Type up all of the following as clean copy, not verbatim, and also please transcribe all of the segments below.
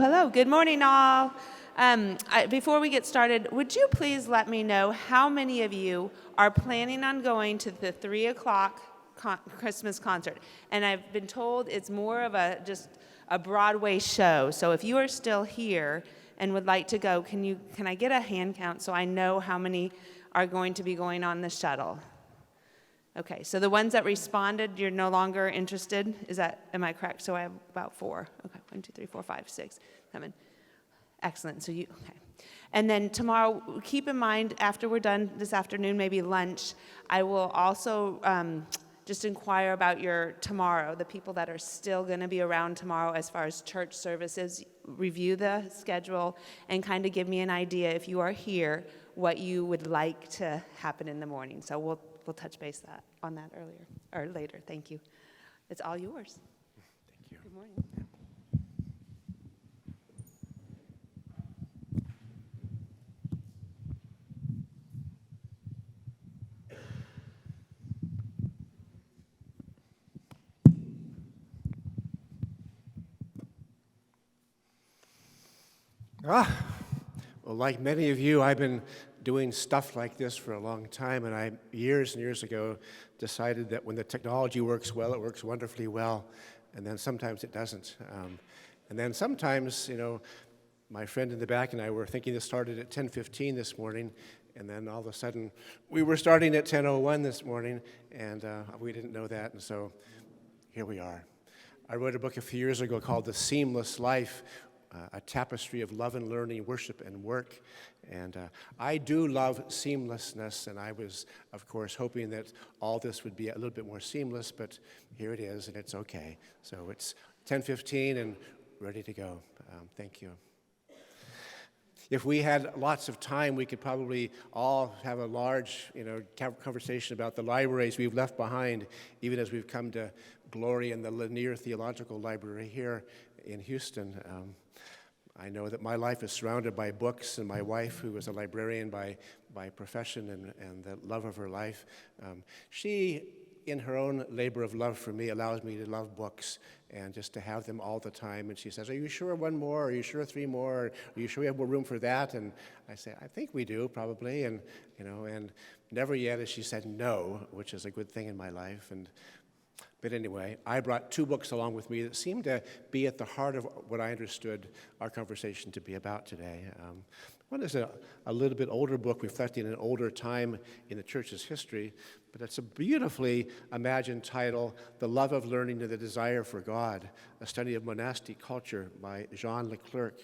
Hello, good morning, all. Before we get started, would you please let me know how many of you are planning on going to the 3 o'clock Christmas concert? And I've been told it's more of just a Broadway show. So if you are still here and would like to go, can I get a hand count so I know how many are going to be going on the shuttle? Okay, so the ones that responded, you're no longer interested? Am I correct? So I have about 4. Okay, 1, 2, 3, 4, 5, 6, 7. Excellent, okay. And then tomorrow, keep in mind, after we're done this afternoon, maybe lunch, I will also just inquire about your tomorrow, the people that are still gonna be around tomorrow as far as church services, review the schedule, and kind of give me an idea, if you are here, what you would like to happen in the morning. So we'll touch base on that later. Thank you. It's all yours. Thank you. Good morning. Well, like many of you, I've been doing stuff like this for a long time, and I, years and years ago, decided that when the technology works well, it works wonderfully well, and then sometimes it doesn't. And then sometimes, my friend in the back and I were thinking this started at 10:15 this morning, and then all of a sudden, we were starting at 10:01 this morning, and we didn't know that, and so here we are. I wrote a book a few years ago called The Seamless Life, a tapestry of love and learning, worship and work. And I do love seamlessness, and I was, of course, hoping that all this would be a little bit more seamless, but here it is, and it's okay. So it's 10:15 and ready to go. Thank you. If we had lots of time, we could probably all have a large, conversation about the libraries we've left behind, even as we've come to glory in the Lanier Theological Library here in Houston. I know that my life is surrounded by books, and my wife, who is a librarian by profession and the love of her life, she, in her own labor of love for me, allows me to love books and just to have them all the time. And she says, "Are you sure one more? Are you sure 3 more? Are you sure we have more room for that?" And I say, "I think we do, probably." And and never yet has she said no, which is a good thing in my life. But anyway, I brought 2 books along with me that seem to be at the heart of what I understood our conversation to be about today. One is a little bit older book reflecting an older time in the church's history, but it's a beautifully imagined title, The Love of Learning and the Desire for God, a study of monastic culture by Jean Leclerc.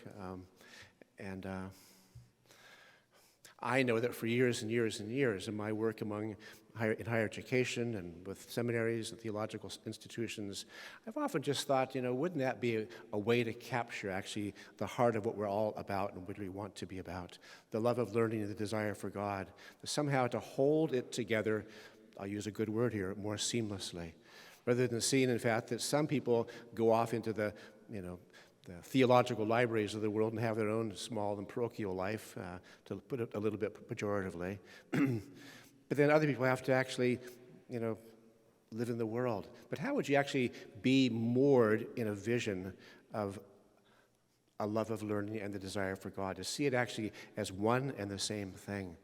I know that for years and years and years in my work in higher education and with seminaries and theological institutions, I've often just thought, wouldn't that be a way to capture actually the heart of what we're all about and what we want to be about? The love of learning and the desire for God. Somehow to hold it together, I'll use a good word here, more seamlessly. Rather than seeing, in fact, that some people go off into the theological libraries of the world and have their own small and parochial life, to put it a little bit pejoratively. But then other people have to actually, live in the world. But how would you actually be moored in a vision of a love of learning and the desire for God, to see it actually as one and the same thing?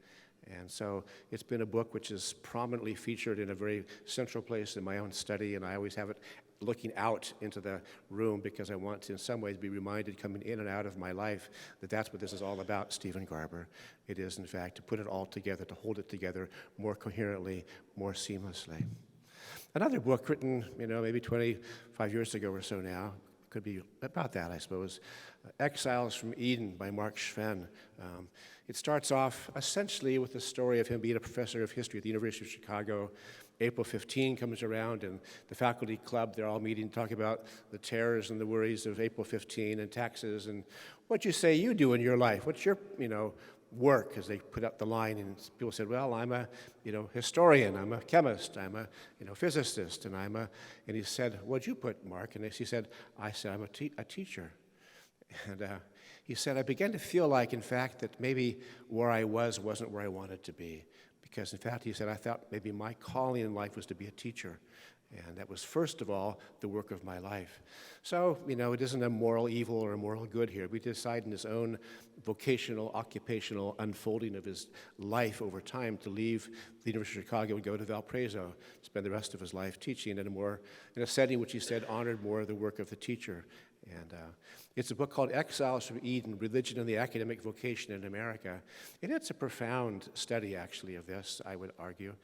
And so it's been a book which is prominently featured in a very central place in my own study, and I always have it looking out into the room because I want to in some ways be reminded coming in and out of my life that that's what this is all about, Stephen Garber. It is, in fact, to put it all together, to hold it together more coherently, more seamlessly. Another book written, maybe 25 years ago or so now, could be about that, I suppose, Exiles from Eden by Mark Schvenn. It starts off essentially with the story of him being a professor of history at the University of Chicago. April 15 comes around, and the faculty club, they're all meeting to talk about the terrors and the worries of April 15 and taxes and what you say you do in your life. What's your, work, as they put up the line, and people said, well, I'm a, historian, I'm a chemist, I'm a, physicist, and he said, what'd you put, Mark? And he said, I'm a teacher. And he said, I began to feel like, in fact, that maybe where I wasn't where I wanted to be. Because, in fact, he said, I thought maybe my calling in life was to be a teacher. And that was, first of all, the work of my life. So, it isn't a moral evil or a moral good here. We decide in his own vocational, occupational unfolding of his life over time to leave the University of Chicago and go to Valparaiso, spend the rest of his life teaching in a setting which he said honored more the work of the teacher. And it's a book called Exiles from Eden, Religion and the Academic Vocation in America. And it's a profound study, actually, of this, I would argue.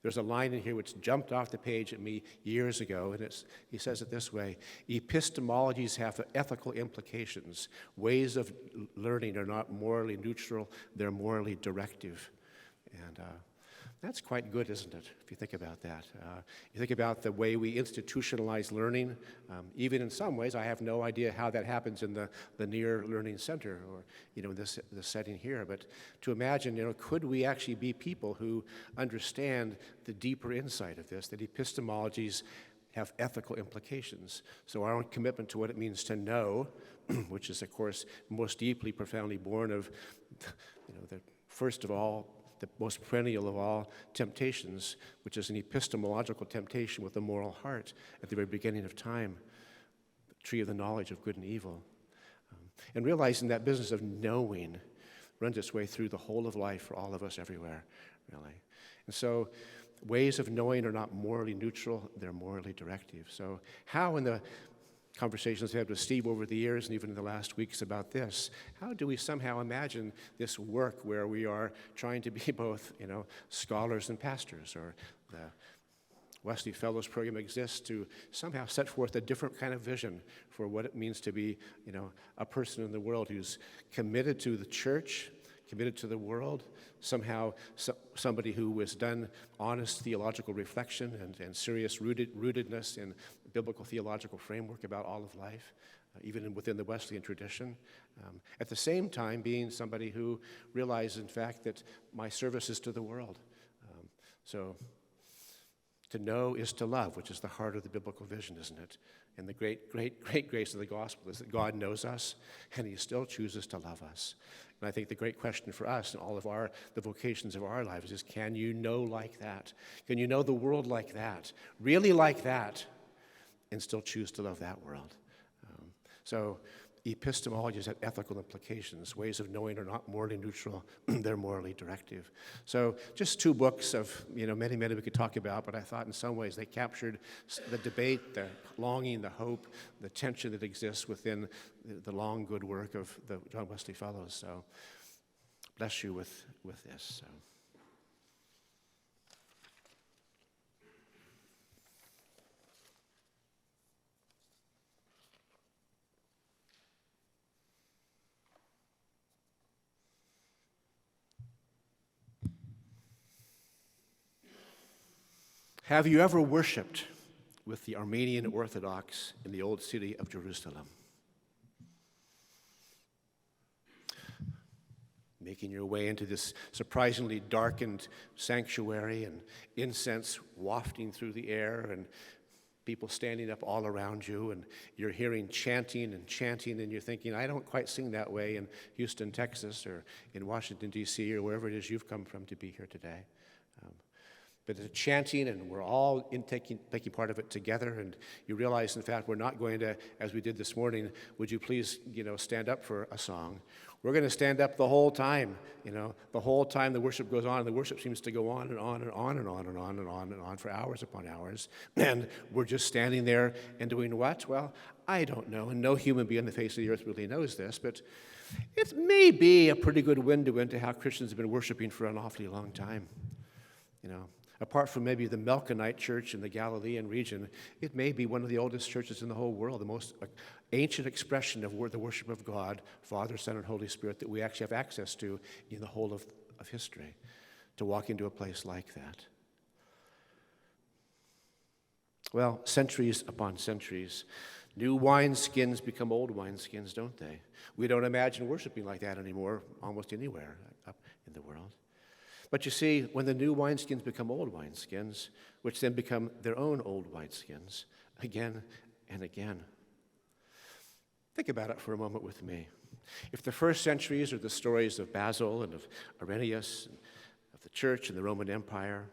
There's a line in here which jumped off the page at me years ago, and he says it this way: epistemologies have ethical implications. Ways of learning are not morally neutral, they're morally directive. And that's quite good, isn't it, if you think about that? You think about the way we institutionalize learning. Even in some ways, I have no idea how that happens in the near learning center or, in this setting here. But to imagine, could we actually be people who understand the deeper insight of this, that epistemologies have ethical implications. So our own commitment to what it means to know, which is, of course, most deeply, profoundly born of, first of all, the most perennial of all temptations, which is an epistemological temptation with a moral heart at the very beginning of time, the tree of the knowledge of good and evil. And realizing that business of knowing runs its way through the whole of life for all of us everywhere, really. And so ways of knowing are not morally neutral, they're morally directive. So how, in the conversations I've had with Steve over the years and even in the last weeks about this, how do we somehow imagine this work where we are trying to be both, scholars and pastors, or the Wesley Fellows Program exists to somehow set forth a different kind of vision for what it means to be, a person in the world who's committed to the church, committed to the world, somehow somebody who has done honest theological reflection and serious rootedness in biblical theological framework about all of life, even within the Wesleyan tradition. At the same time, being somebody who realizes, in fact, that my service is to the world. So to know is to love, which is the heart of the biblical vision, isn't it? And the great, great, great grace of the gospel is that God knows us, and he still chooses to love us. And I think the great question for us and all of the vocations of our lives is, can you know like that? Can you know the world like that, really like that, and still choose to love that world? So epistemologies have ethical implications. Ways of knowing are not morally neutral, they're morally directive. So just two books of, many, many we could talk about, but I thought in some ways they captured the debate, the longing, the hope, the tension that exists within the long, good work of the John Wesley Fellows. So bless you with this. So. Have you ever worshipped with the Armenian Orthodox in the old city of Jerusalem? Making your way into this surprisingly darkened sanctuary and incense wafting through the air and people standing up all around you, and you're hearing chanting, and you're thinking, I don't quite sing that way in Houston, Texas, or in Washington, D.C., or wherever it is you've come from to be here today. But it's chanting, and we're all taking part of it together, and you realize, in fact, we're not going to, as we did this morning, would you please, stand up for a song? We're going to stand up the whole time, the whole time the worship goes on, and the worship seems to go on and on and on and on and on and on and on for hours upon hours, and we're just standing there and doing what? Well, I don't know, and no human being on the face of the earth really knows this, but it may be a pretty good window into how Christians have been worshiping for an awfully long time, Apart from maybe the Melchonite church in the Galilean region, it may be one of the oldest churches in the whole world, the most ancient expression of the worship of God, Father, Son, and Holy Spirit that we actually have access to in the whole of history, to walk into a place like that. Well, centuries upon centuries, new wineskins become old wineskins, don't they? We don't imagine worshiping like that anymore almost anywhere up in the world. But you see, when the new wineskins become old wineskins, which then become their own old wineskins, again and again. Think about it for a moment with me. If the first centuries are the stories of Basil and of Irenaeus, and of the church and the Roman Empire,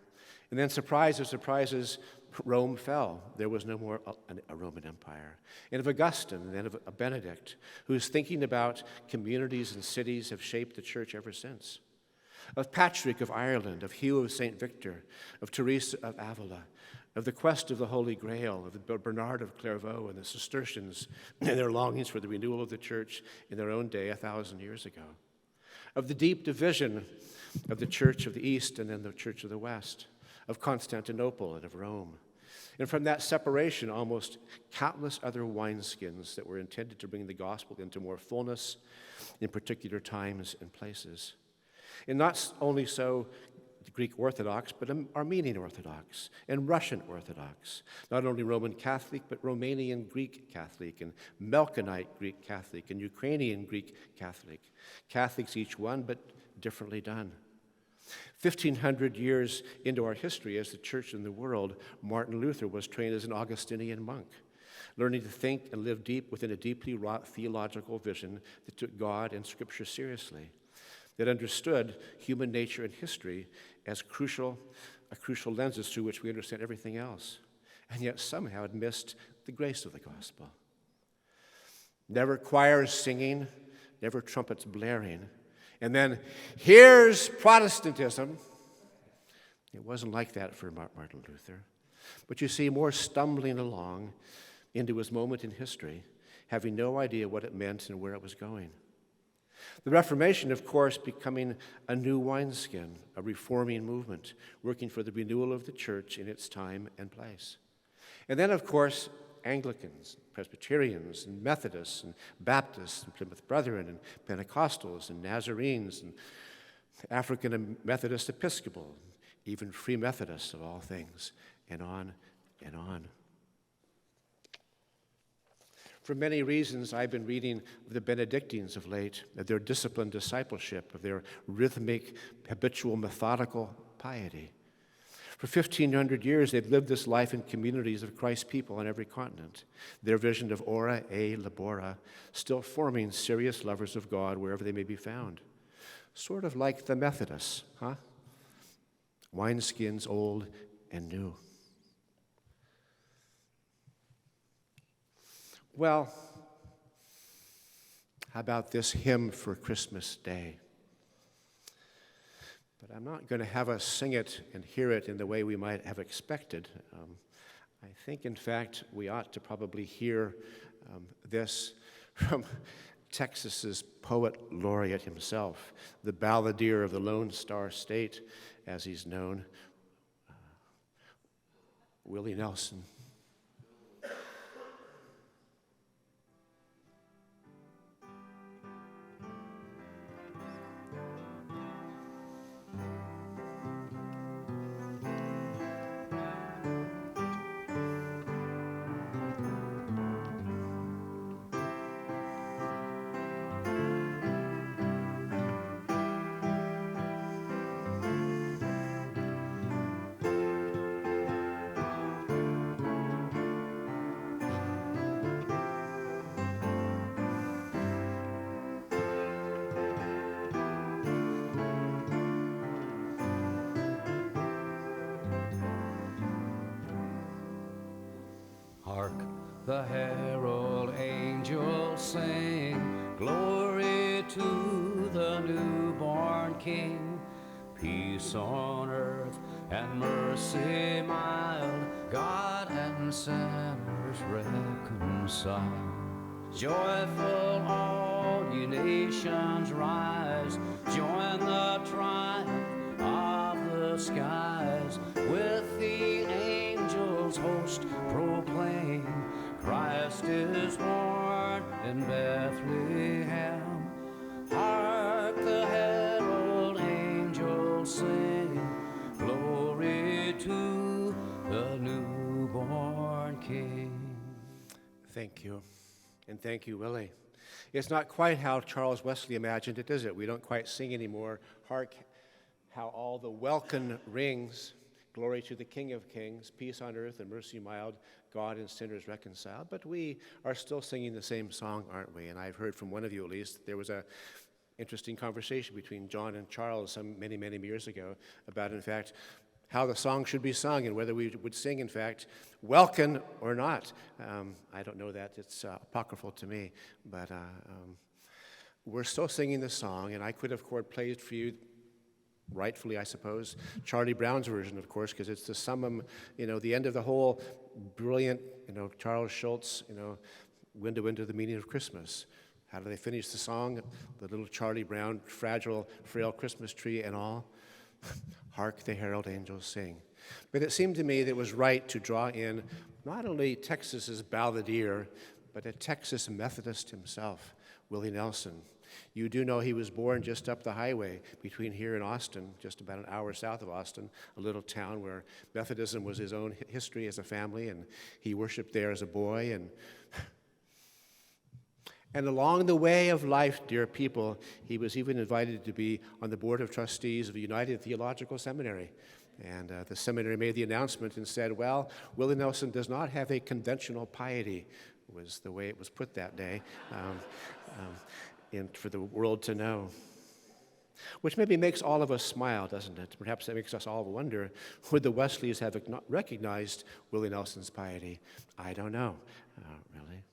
and then surprise of surprises, Rome fell. There was no more a Roman Empire. And of Augustine, and then of Benedict, whose thinking about communities and cities have shaped the church ever since. Of Patrick of Ireland, of Hugh of St. Victor, of Teresa of Avila, of the quest of the Holy Grail, of Bernard of Clairvaux and the Cistercians and their longings for the renewal of the church in their own day 1,000 years ago. Of the deep division of the Church of the East and then the Church of the West, of Constantinople and of Rome. And from that separation, almost countless other wineskins that were intended to bring the gospel into more fullness in particular times and places. And not only so the Greek Orthodox, but Armenian Orthodox and Russian Orthodox. Not only Roman Catholic, but Romanian Greek Catholic and Melkite Greek Catholic and Ukrainian Greek Catholic. Catholics each one, but differently done. 1,500 years into our history as the church in the world, Martin Luther was trained as an Augustinian monk, learning to think and live deep within a deeply wrought theological vision that took God and Scripture seriously, that understood human nature and history as crucial lenses through which we understand everything else, and yet somehow had missed the grace of the gospel. Never choirs singing, never trumpets blaring, and then, here's Protestantism. It wasn't like that for Martin Luther. But you see, more stumbling along into his moment in history, having no idea what it meant and where it was going. The Reformation, of course, becoming a new wineskin, a reforming movement, working for the renewal of the church in its time and place. And then, of course, Anglicans, Presbyterians, and Methodists, and Baptists, and Plymouth Brethren, and Pentecostals, and Nazarenes, and African and Methodist Episcopal, even Free Methodists of all things, and on and on. For many reasons, I've been reading of the Benedictines of late, of their disciplined discipleship, of their rhythmic, habitual, methodical piety. For 1,500 years, they've lived this life in communities of Christ's people on every continent. Their vision of ora e labora, still forming serious lovers of God wherever they may be found. Sort of like the Methodists, huh? Wineskins old and new. Well, how about this hymn for Christmas Day? But I'm not going to have us sing it and hear it in the way we might have expected. I think, in fact, we ought to probably hear this from Texas's poet laureate himself, the balladeer of the Lone Star State, as he's known, Willie Nelson. Hark, the herald angels sing, glory to the newborn King. Peace on earth and mercy mild, God and sinners reconciled. Joyful all ye nations rise, join the triumph of the skies, with the angels host proclaim, Christ is born in Bethlehem. Hark, the herald angels sing, glory to the newborn King. Thank you. And thank you, Willie. It's not quite how Charles Wesley imagined it, is it? We don't quite sing anymore. Hark, how all the welkin rings. Glory to the King of Kings, peace on earth and mercy mild, God and sinners reconciled. But we are still singing the same song, aren't we? And I've heard from one of you at least, there was a interesting conversation between John and Charles many, many years ago about, in fact, how the song should be sung and whether we would sing, in fact, welcome or not. I don't know that. It's apocryphal to me. But we're still singing the song, and I could have played for you, rightfully, I suppose, Charlie Brown's version, of course, because it's the summum, the end of the whole brilliant, Charles Schultz, window into the meaning of Christmas. How do they finish the song? The little Charlie Brown, fragile, frail Christmas tree and all. Hark the herald angels sing. But it seemed to me that it was right to draw in not only Texas's balladeer, but a Texas Methodist himself, Willie Nelson. You do know he was born just up the highway between here and Austin, just about an hour south of Austin, a little town where Methodism was his own history as a family, and he worshiped there as a boy. And along the way of life, dear people, he was even invited to be on the board of trustees of the United Theological Seminary. And the seminary made the announcement and said, well, Willie Nelson does not have a conventional piety, was the way it was put that day, for the world to know. Which maybe makes all of us smile, doesn't it? Perhaps that makes us all wonder, would the Wesleys have recognized Willie Nelson's piety? I don't know, really.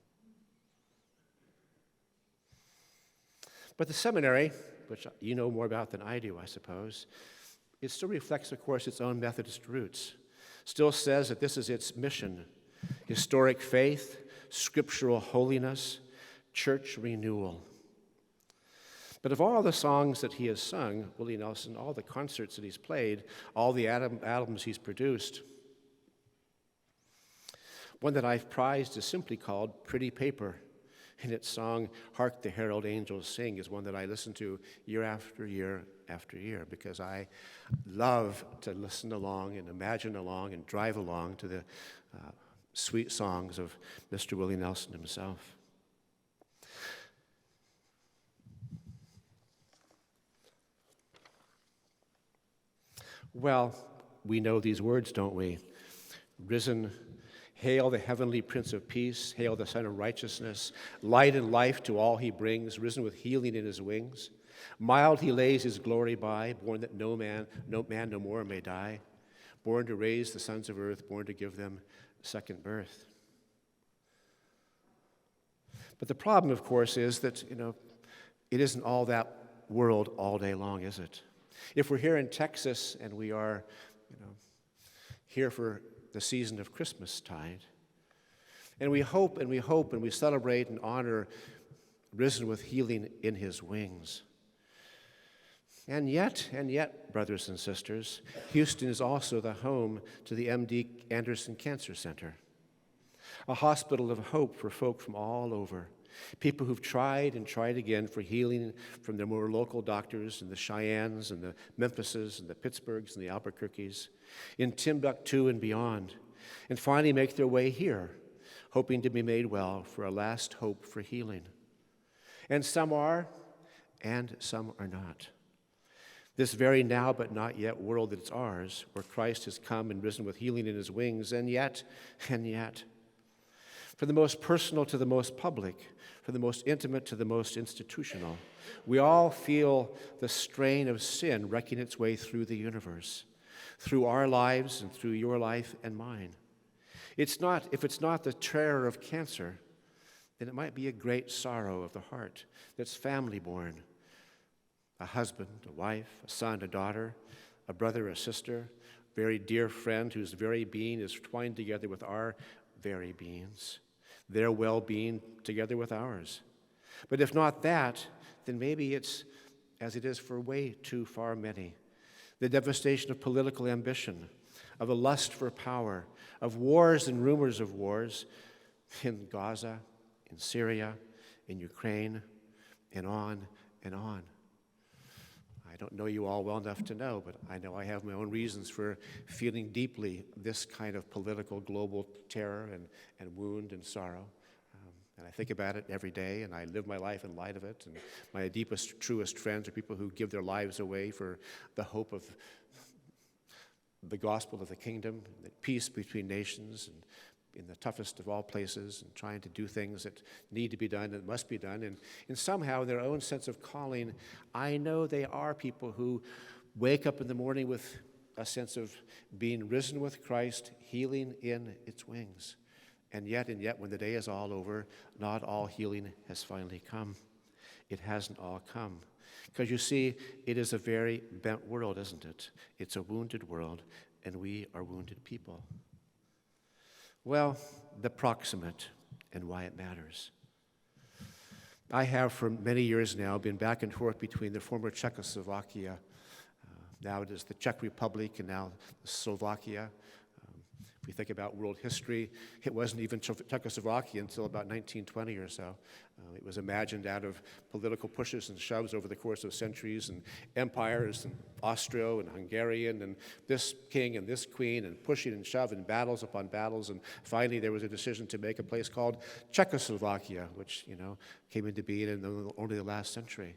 But the seminary, which you know more about than I do, I suppose, it still reflects, of course, its own Methodist roots. Still says that this is its mission: historic faith, scriptural holiness, church renewal. But of all the songs that he has sung, Willie Nelson, all the concerts that he's played, all the albums he's produced, one that I've prized is simply called Pretty Paper. And its song, Hark the Herald Angels Sing, is one that I listen to year after year after year, because I love to listen along and imagine along and drive along to the sweet songs of Mr. Willie Nelson himself. Well, we know these words, don't we? Risen, hail the heavenly Prince of Peace, hail the Son of Righteousness, light and life to all he brings, risen with healing in his wings. Mild he lays his glory by, born that no man no more may die, born to raise the sons of earth, born to give them second birth. But the problem, of course, is that, it isn't all that world all day long, is it? If we're here in Texas and we are, here for the season of Christmastide, and we hope and we celebrate and honor risen with healing in his wings. And yet, brothers and sisters, Houston is also the home to the M.D. Anderson Cancer Center, a hospital of hope for folk from all over, people who've tried and tried again for healing from their more local doctors in the Cheyennes and the Memphises and the Pittsburghs and the Albuquerques, in Timbuktu and beyond, and finally make their way here, hoping to be made well for a last hope for healing. And some are, and some are not. This very now but not yet world that's ours, where Christ has come and risen with healing in his wings, and yet, from the most personal to the most public, from the most intimate to the most institutional, we all feel the strain of sin wrecking its way through the universe, through our lives and through your life and mine. If it's not the terror of cancer, then it might be a great sorrow of the heart that's family-born. A husband, a wife, a son, a daughter, a brother, a sister, very dear friend whose very being is twined together with our very beings, their well-being together with ours. But if not that, then maybe it's, as it is for way too far many, the devastation of political ambition, of a lust for power, of wars and rumors of wars in Gaza, in Syria, in Ukraine, and on and on. I don't know you all well enough to know, but I know I have my own reasons for feeling deeply this kind of political global terror and wound and sorrow. And I think about it every day, and I live my life in light of it. And my deepest, truest friends are people who give their lives away for the hope of the gospel of the kingdom, the peace between nations, and in the toughest of all places, and trying to do things that need to be done and must be done. And somehow, in their own sense of calling, I know they are people who wake up in the morning with a sense of being risen with Christ, healing in its wings. And yet, when the day is all over, not all healing has finally come. It hasn't all come. Because you see, it is a very bent world, isn't it? It's a wounded world, and we are wounded people. Well, the proximate and why it matters. I have for many years now been back and forth between the former Czechoslovakia, now it is the Czech Republic, and now Slovakia. If we think about world history, it wasn't even Czechoslovakia until about 1920 or so. It was imagined out of political pushes and shoves over the course of centuries, and empires, and Austro and Hungarian, and this king and this queen, and pushing and shoving, battles upon battles, and finally there was a decision to make a place called Czechoslovakia, which came into being in only the last century.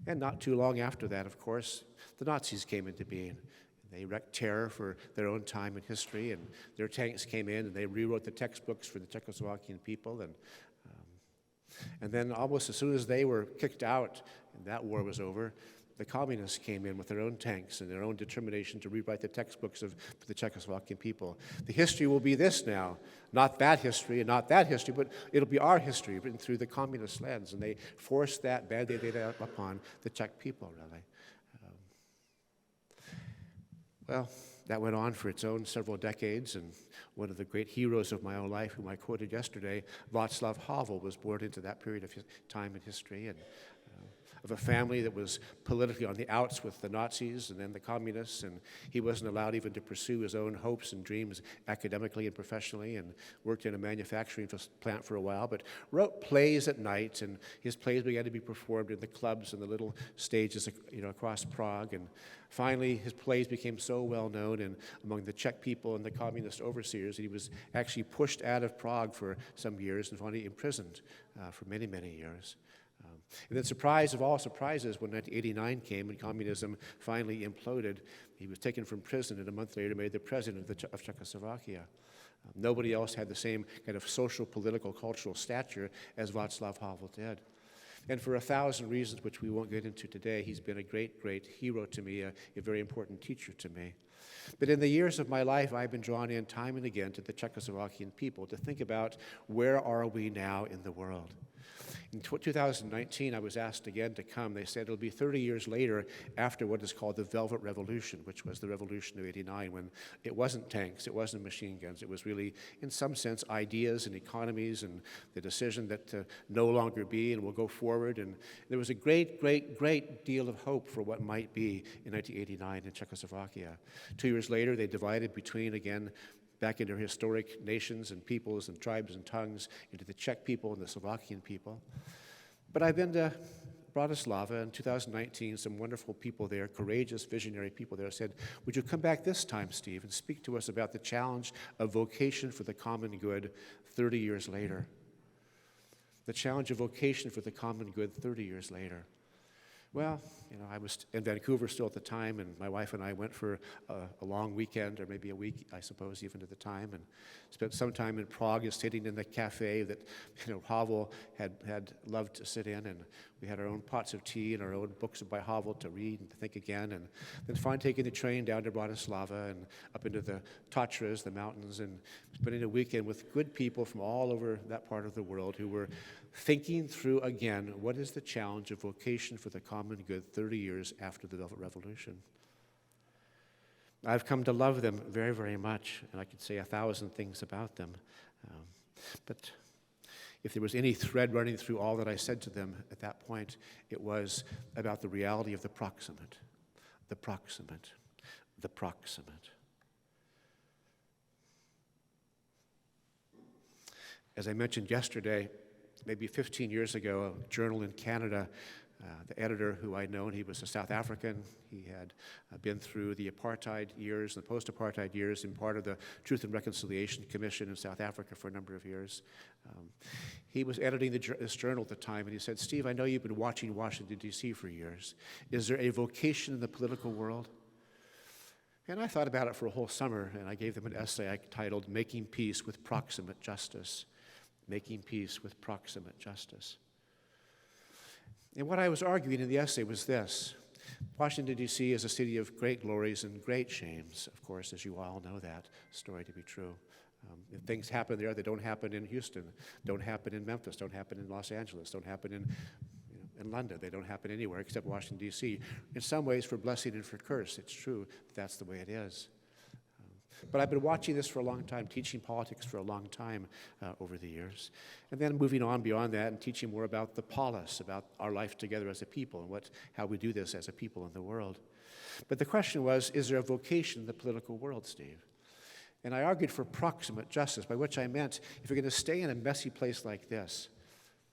And not too long after that, of course, the Nazis came into being. They wreaked terror for their own time in history, and their tanks came in, and they rewrote the textbooks for the Czechoslovakian people. And then almost as soon as they were kicked out and that war was over, the communists came in with their own tanks and their own determination to rewrite the textbooks for the Czechoslovakian people. The history will be this now, not that history and not that history, but it'll be our history written through the communist lens. And they forced that band-aid upon the Czech people, really. Well, that went on for its own several decades, and one of the great heroes of my own life, whom I quoted yesterday, Václav Havel, was born into that period of time in history, and of a family that was politically on the outs with the Nazis and then the communists, and he wasn't allowed even to pursue his own hopes and dreams academically and professionally, and worked in a manufacturing plant for a while, but wrote plays at night, and his plays began to be performed in the clubs and the little stages across Prague, and finally his plays became so well known and among the Czech people and the communist overseers that he was actually pushed out of Prague for some years and finally imprisoned for many, many years. And then, surprise of all surprises, when 1989 came and communism finally imploded, he was taken from prison and a month later made the president of Czechoslovakia. Nobody else had the same kind of social, political, cultural stature as Václav Havel did. And for 1,000 reasons, which we won't get into today, he's been a great, great hero to me, a very important teacher to me. But in the years of my life, I've been drawn in time and again to the Czechoslovakian people to think about where are we now in the world. In 2019, I was asked again to come. They said it'll be 30 years later after what is called the Velvet Revolution, which was the revolution of '89, when it wasn't tanks, it wasn't machine guns. It was really, in some sense, ideas and economies and the decision that to no longer be and will go forward. And there was a great, great, great deal of hope for what might be in 1989 in Czechoslovakia. 2 years later, they divided between, again, back into historic nations and peoples and tribes and tongues, into the Czech people and the Slovakian people. But I've been to Bratislava in 2019, some wonderful people there, courageous, visionary people there, said, would you come back this time, Steve, and speak to us about the challenge of vocation for the common good 30 years later? The challenge of vocation for the common good 30 years later. Well, I was in Vancouver still at the time, and my wife and I went for a long weekend, or maybe a week, I suppose, even at the time, and spent some time in Prague sitting in the cafe that, Havel had loved to sit in, and we had our own pots of tea and our own books by Havel to read and to think again, and then finally taking the train down to Bratislava and up into the Tatras, the mountains, and spending a weekend with good people from all over that part of the world who were thinking through again, what is the challenge of vocation for the common good 30 years after the Velvet Revolution? I've come to love them very, very much, and I could say 1,000 things about them. But if there was any thread running through all that I said to them at that point, it was about the reality of the proximate, the proximate, the proximate. As I mentioned yesterday, maybe 15 years ago, a journal in Canada, the editor who I'd known, he was a South African. He had been through the apartheid years, the post-apartheid years, and part of the Truth and Reconciliation Commission in South Africa for a number of years. He was editing this journal at the time, and he said, Steve, I know you've been watching Washington, D.C. for years. Is there a vocation in the political world? And I thought about it for a whole summer, and I gave them an essay I titled Making Peace with Proximate Justice. Making Peace with Proximate Justice. And what I was arguing in the essay was this. Washington, D.C. is a city of great glories and great shames, of course, as you all know that story to be true. If things happen there, they don't happen in Houston, don't happen in Memphis, don't happen in Los Angeles, don't happen in London. They don't happen anywhere except Washington, D.C. In some ways, for blessing and for curse, it's true. That's the way it is. But I've been watching this for a long time, teaching politics for a long time over the years. And then moving on beyond that and teaching more about the polis, about our life together as a people and how we do this as a people in the world. But the question was, is there a vocation in the political world, Steve? And I argued for proximate justice, by which I meant if you're going to stay in a messy place like this,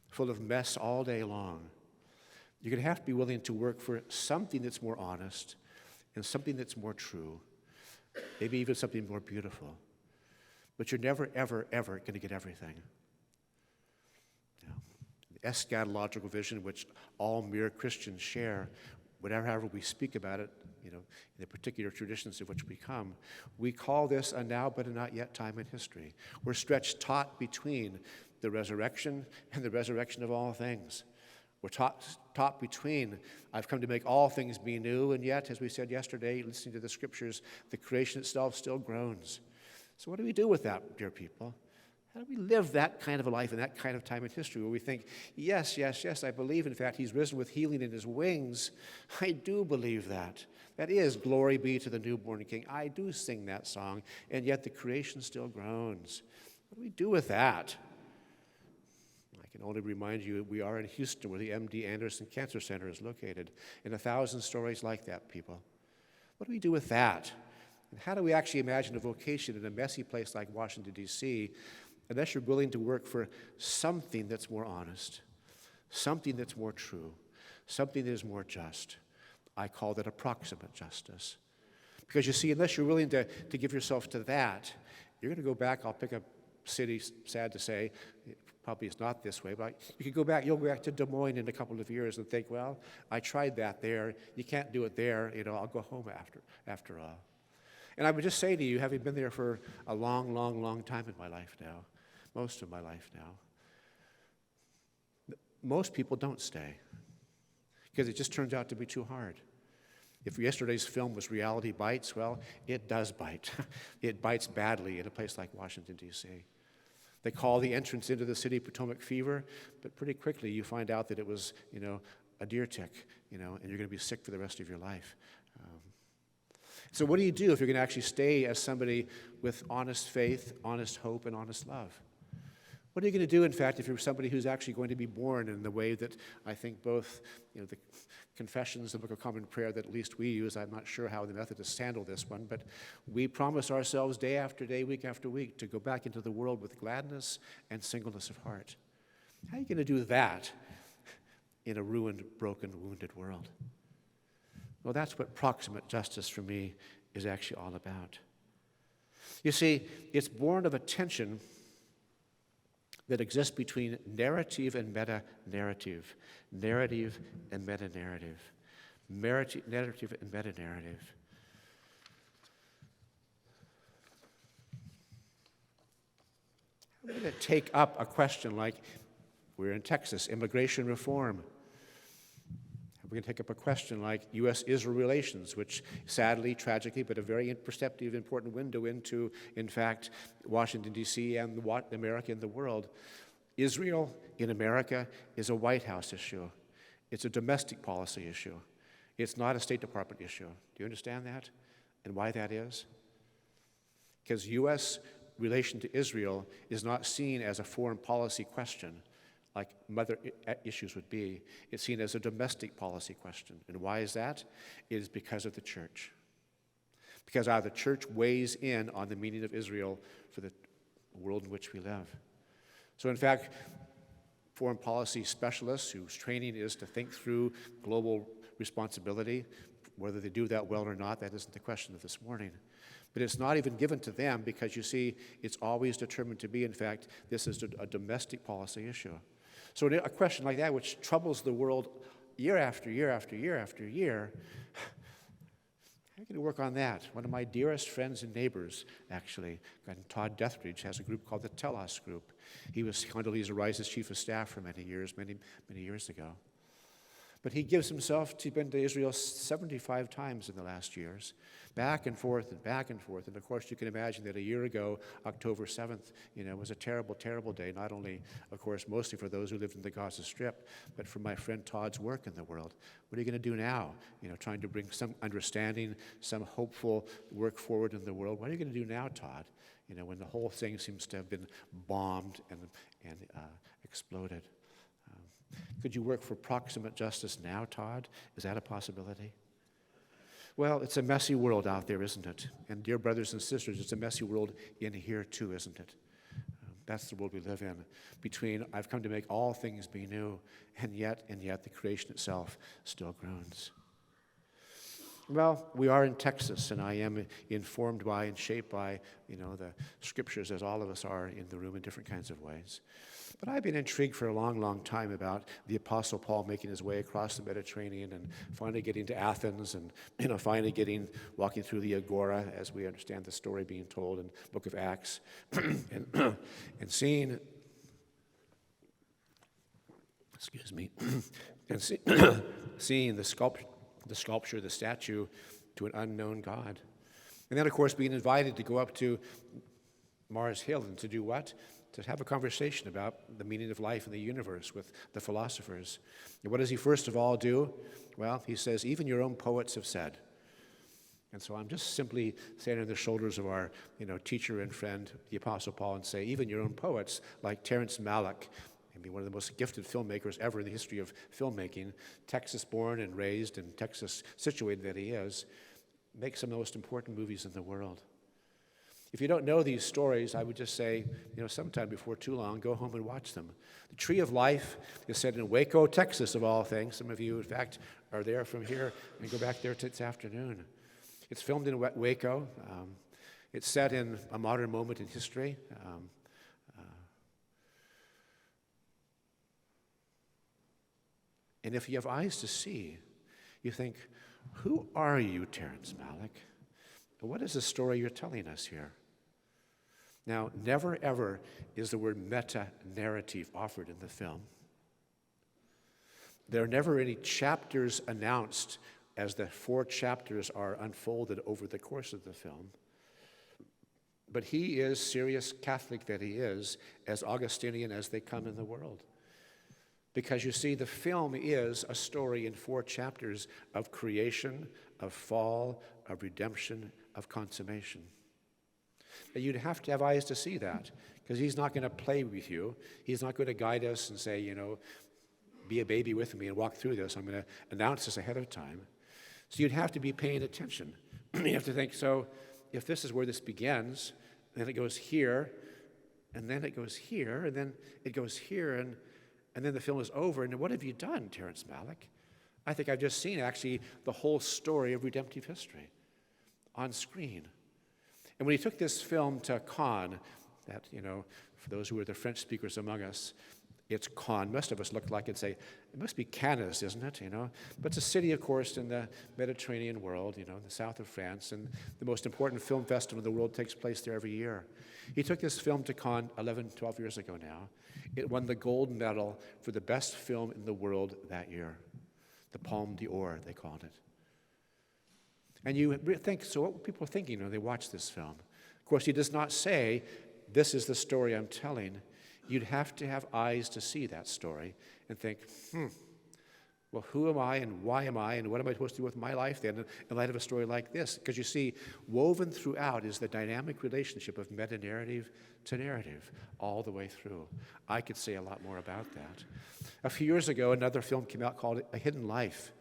full of mess all day long, you're going to have to be willing to work for something that's more honest and something that's more true, maybe even something more beautiful. But you're never, ever, ever going to get everything. The eschatological vision, which all mere Christians share, however we speak about it, in the particular traditions of which we come, we call this a now but a not yet time in history. We're stretched taut between the resurrection and the resurrection of all things. We're taught between, I've come to make all things be new, and yet, as we said yesterday, listening to the scriptures, the creation itself still groans. So what do we do with that, dear people? How do we live that kind of a life in that kind of time in history where we think, yes, yes, yes, I believe, in fact, he's risen with healing in his wings. I do believe that. That is, glory be to the newborn King. I do sing that song, and yet the creation still groans. What do we do with that? I can only remind you we are in Houston, where the MD Anderson Cancer Center is located, and 1,000 stories like that, people. What do we do with that? And how do we actually imagine a vocation in a messy place like Washington, D.C., unless you're willing to work for something that's more honest, something that's more true, something that is more just? I call that approximate justice. Because you see, unless you're willing to give yourself to that, you're going to go back. I'll pick a city, sad to say, probably it's not this way, but you'll go back to Des Moines in a couple of years and think, well, I tried that there. You can't do it there. I'll go home after all. And I would just say to you, having been there for a long, long, long time in my life now, most of my life now, most people don't stay because it just turns out to be too hard. If yesterday's film was Reality Bites, well, it does bite. It bites badly in a place like Washington, D.C. They call the entrance into the city Potomac fever, but pretty quickly you find out that it was, a deer tick, and you're going to be sick for the rest of your life. So what do you do if you're going to actually stay as somebody with honest faith, honest hope, and honest love? What are you going to do, in fact, if you're somebody who's actually going to be born in the way that I think both, the confessions, the Book of Common Prayer that at least we use, I'm not sure how the Methodists handle this one, but we promise ourselves day after day, week after week, to go back into the world with gladness and singleness of heart. How are you going to do that in a ruined, broken, wounded world? Well, that's what proximate justice for me is actually all about. You see, it's born of a tension that exists between narrative and meta-narrative, narrative and meta-narrative, narrative and meta-narrative. I'm going to take up a question like, we're in Texas, immigration reform. We're going to take up a question like U.S.-Israel relations, which sadly, tragically, but a very perceptive, important window into, in fact, Washington, D.C. and America and the world. Israel in America is a White House issue. It's a domestic policy issue. It's not a State Department issue. Do you understand that and why that is? Because U.S. relation to Israel is not seen as a foreign policy question like other issues would be. It's seen as a domestic policy question. And why is that? It is because of the church. Because the church weighs in on the meaning of Israel for the world in which we live. So in fact, foreign policy specialists whose training is to think through global responsibility, whether they do that well or not, that isn't the question of this morning. But it's not even given to them because, you see, it's always determined to be, in fact, this is a domestic policy issue. So a question like that, which troubles the world year after year after year after year, how are you going to work on that? One of my dearest friends and neighbors, actually, Todd Deathridge, has a group called the Telos Group. He was Condoleezza Rice's chief of staff for many years ago. But he gives himself to been to Israel 75 times in the last years, back and forth and back and forth. And of course, you can imagine that a year ago, October 7th, was a terrible, terrible day, not only, of course, mostly for those who lived in the Gaza Strip, but for my friend Todd's work in the world. What are you going to do now? Trying to bring some understanding, some hopeful work forward in the world. What are you going to do now, Todd? When the whole thing seems to have been bombed and exploded. Could you work for proximate justice now, Todd? Is that a possibility? Well, it's a messy world out there, isn't it? And dear brothers and sisters, it's a messy world in here too, isn't it? That's the world we live in. Between I've come to make all things be new, and yet the creation itself still groans. Well, we are in Texas, and I am informed by and shaped by, the scriptures, as all of us are in the room in different kinds of ways. But I've been intrigued for a long, long time about the Apostle Paul making his way across the Mediterranean and finally getting to Athens and, finally walking through the Agora, as we understand the story being told in the book of Acts, and seeing, and seeing the sculpture, the statue, to an unknown God. And then, of course, being invited to go up to Mars Hill and to do what? To have a conversation about the meaning of life in the universe with the philosophers. And what does he first of all do? Well, he says, even your own poets have said. And so I'm just simply standing on the shoulders of our, teacher and friend, the Apostle Paul, and say, even your own poets, like Terrence Malick, maybe one of the most gifted filmmakers ever in the history of filmmaking, Texas-born and raised and Texas situated that he is, makes some of the most important movies in the world. If you don't know these stories, I would just say, sometime before too long, go home and watch them. The Tree of Life is set in Waco, Texas, of all things. Some of you, in fact, are there from here and go back there this afternoon. It's filmed in Waco. It's set in a modern moment in history. And if you have eyes to see, you think, who are you, Terrence Malick? What is the story you're telling us here? Now, never ever is the word meta-narrative offered in the film. There are never any chapters announced as the 4 chapters are unfolded over the course of the film. But he is, serious Catholic that he is, as Augustinian as they come in the world. Because you see, the film is a story in 4 chapters of creation, of fall, of redemption, of consummation. But you'd have to have eyes to see that, because he's not going to play with you. He's not going to guide us and say, be a baby with me and walk through this. I'm going to announce this ahead of time. So you'd have to be paying attention. You have to think, so if this is where this begins, then it goes here, and then it goes here, and then it goes here, and then the film is over. And what have you done, Terrence Malick? I think I've just seen, actually, the whole story of redemptive history on screen. And when he took this film to Cannes, that, for those who are the French speakers among us, it's Cannes. Most of us look like and say, it must be Cannes, isn't it? But it's a city, of course, in the Mediterranean world, in the south of France, and the most important film festival in the world takes place there every year. He took this film to Cannes 11, 12 years ago now. It won the gold medal for the best film in the world that year. The Palme d'Or, they called it. And you think, so what were people thinking when they watched this film? Of course, he does not say, this is the story I'm telling. You'd have to have eyes to see that story and think, well, who am I and why am I and what am I supposed to do with my life then in light of a story like this? Because you see, woven throughout is the dynamic relationship of meta-narrative to narrative all the way through. I could say a lot more about that. A few years ago, another film came out called A Hidden Life.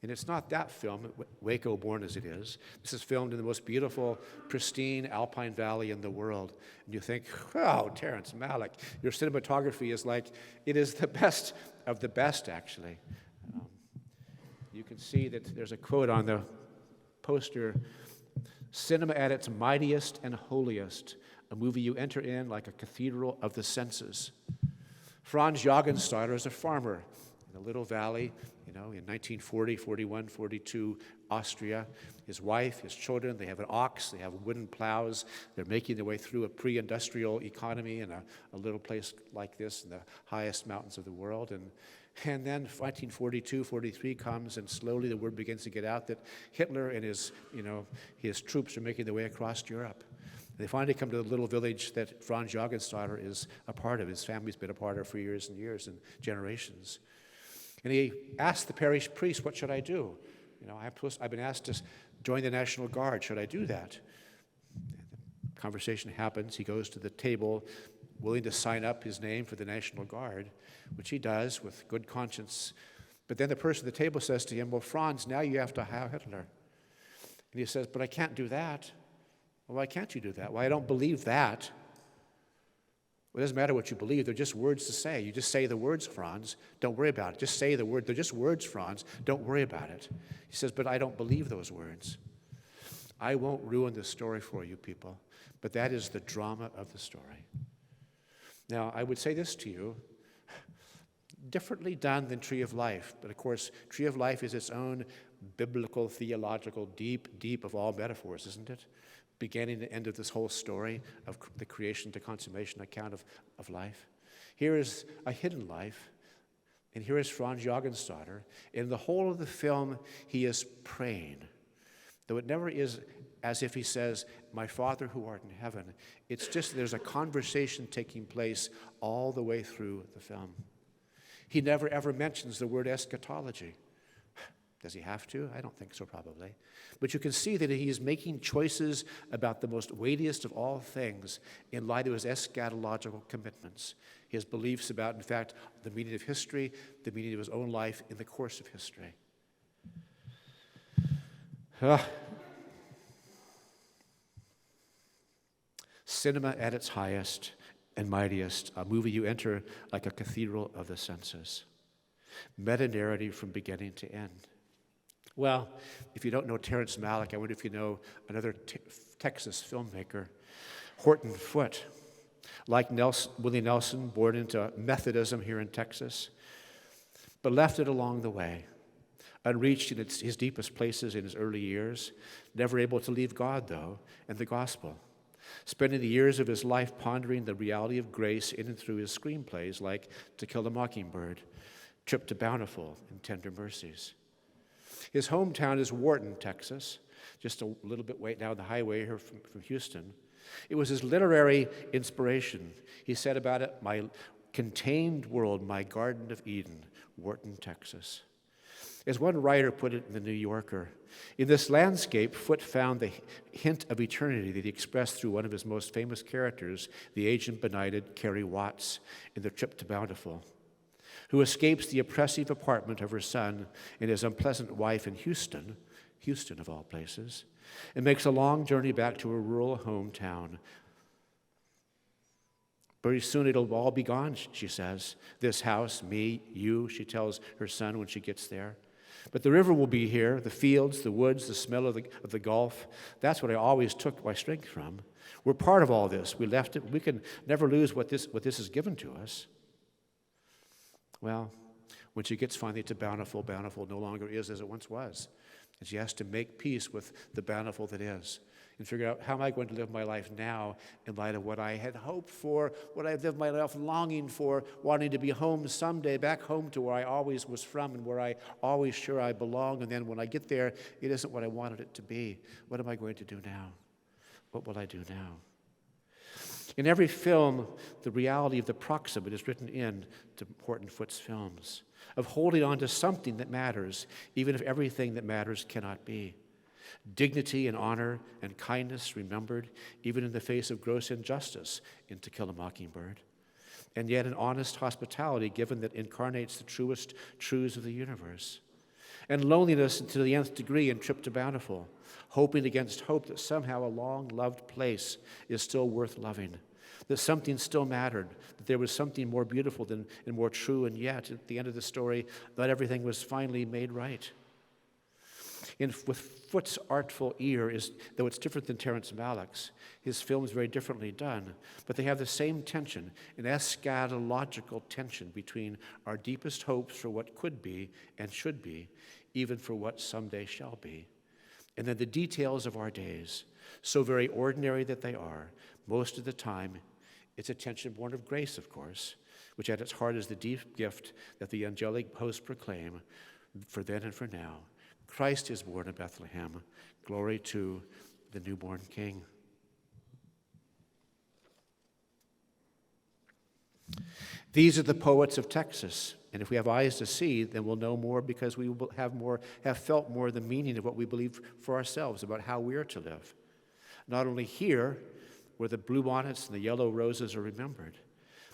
And it's not that film, Waco born as it is. This is filmed in the most beautiful, pristine alpine valley in the world. And you think, wow, Terrence Malick, your cinematography is like, it is the best of the best, actually. You can see that there's a quote on the poster, cinema at its mightiest and holiest, a movie you enter in like a cathedral of the senses. Franz Jagensteiler is a farmer in a little valley, in 1940, 41, 42, Austria. His wife, his children, they have an ox, they have wooden plows. They're making their way through a pre-industrial economy in a little place like this in the highest mountains of the world. And then 1942, 43 comes, and slowly the word begins to get out that Hitler and his troops are making their way across Europe. They finally come to the little village that Franz Jorgenstadter is a part of. His family's been a part of for years and years and generations. And he asked the parish priest, what should I do? I've been asked to join the National Guard. Should I do that? The conversation happens. He goes to the table, willing to sign up his name for the National Guard, which he does with good conscience. But then the person at the table says to him, well, Franz, now you have to have Hitler. And he says, but I can't do that. Well, why can't you do that? Well, I don't believe that. Well, it doesn't matter what you believe. They're just words to say. You just say the words, Franz. Don't worry about it. Just say the word. They're just words, Franz. Don't worry about it. He says, but I don't believe those words. I won't ruin the story for you people, but that is the drama of the story. Now, I would say this to you, differently done than Tree of Life. But of course, Tree of Life is its own biblical, theological, deep of all metaphors, isn't it? Beginning and end of this whole story of the creation to consummation account of life. Here is a hidden life, and here is Franz Jorgenstadter. In the whole of the film, he is praying. Though it never is as if he says, my Father who art in heaven. It's just there's a conversation taking place all the way through the film. He never ever mentions the word eschatology. Does he have to? I don't think so, probably. But you can see that he is making choices about the most weightiest of all things in light of his eschatological commitments, his beliefs about, in fact, the meaning of history, the meaning of his own life in the course of history. Cinema at its highest and mightiest, a movie you enter like a cathedral of the senses. Meta-narrative from beginning to end. Well, if you don't know Terrence Malick, I wonder if you know another Texas filmmaker, Horton Foote. Like Willie Nelson, born into Methodism here in Texas, but left it along the way. Unreached in his deepest places in his early years, never able to leave God, though, and the gospel. Spending the years of his life pondering the reality of grace in and through his screenplays like To Kill a Mockingbird, Trip to Bountiful, and Tender Mercies. His hometown is Wharton, Texas, just a little bit way down the highway here from Houston. It was his literary inspiration. He said about it, my contained world, my Garden of Eden, Wharton, Texas. As one writer put it in the New Yorker, in this landscape, Foote found the hint of eternity that he expressed through one of his most famous characters, the aged benighted Carrie Watts, in The Trip to Bountiful, who escapes the oppressive apartment of her son and his unpleasant wife in Houston of all places, and makes a long journey back to her rural hometown. Very soon it'll all be gone, she says. This house, me, you, she tells her son when she gets there. But the river will be here, the fields, the woods, the smell of the Gulf. That's what I always took my strength from. We're part of all this. We left it. We can never lose what this has given to us. Well, when she gets finally to Bountiful, Bountiful no longer is as it once was. And she has to make peace with the bountiful that is and figure out, how am I going to live my life now in light of what I had hoped for, what I lived my life longing for, wanting to be home someday, back home to where I always was from and where I always sure I belong. And then when I get there, it isn't what I wanted it to be. What am I going to do now? What will I do now? In every film, the reality of the proximate is written in to Horton Foote's films, of holding on to something that matters, even if everything that matters cannot be. Dignity and honor and kindness remembered, even in the face of gross injustice in To Kill a Mockingbird. And yet an honest hospitality given that incarnates the truest truths of the universe. And loneliness to the nth degree in Trip to Bountiful, hoping against hope that somehow a long-loved place is still worth loving, that something still mattered, that there was something more beautiful and more true, and yet, at the end of the story, not everything was finally made right. With Foote's artful ear, though it's different than Terrence Malick's, his film is very differently done, but they have the same tension, an eschatological tension between our deepest hopes for what could be and should be, even for what someday shall be, and then the details of our days, so very ordinary that they are. Most of the time, it's a tension born of grace, of course, which at its heart is the deep gift that the angelic hosts proclaim for then and for now. Christ is born in Bethlehem. Glory to the newborn King. These are the poets of Texas, and if we have eyes to see, then we'll know more because we will have felt more the meaning of what we believe for ourselves about how we are to live. Not only here, where the bluebonnets and the yellow roses are remembered,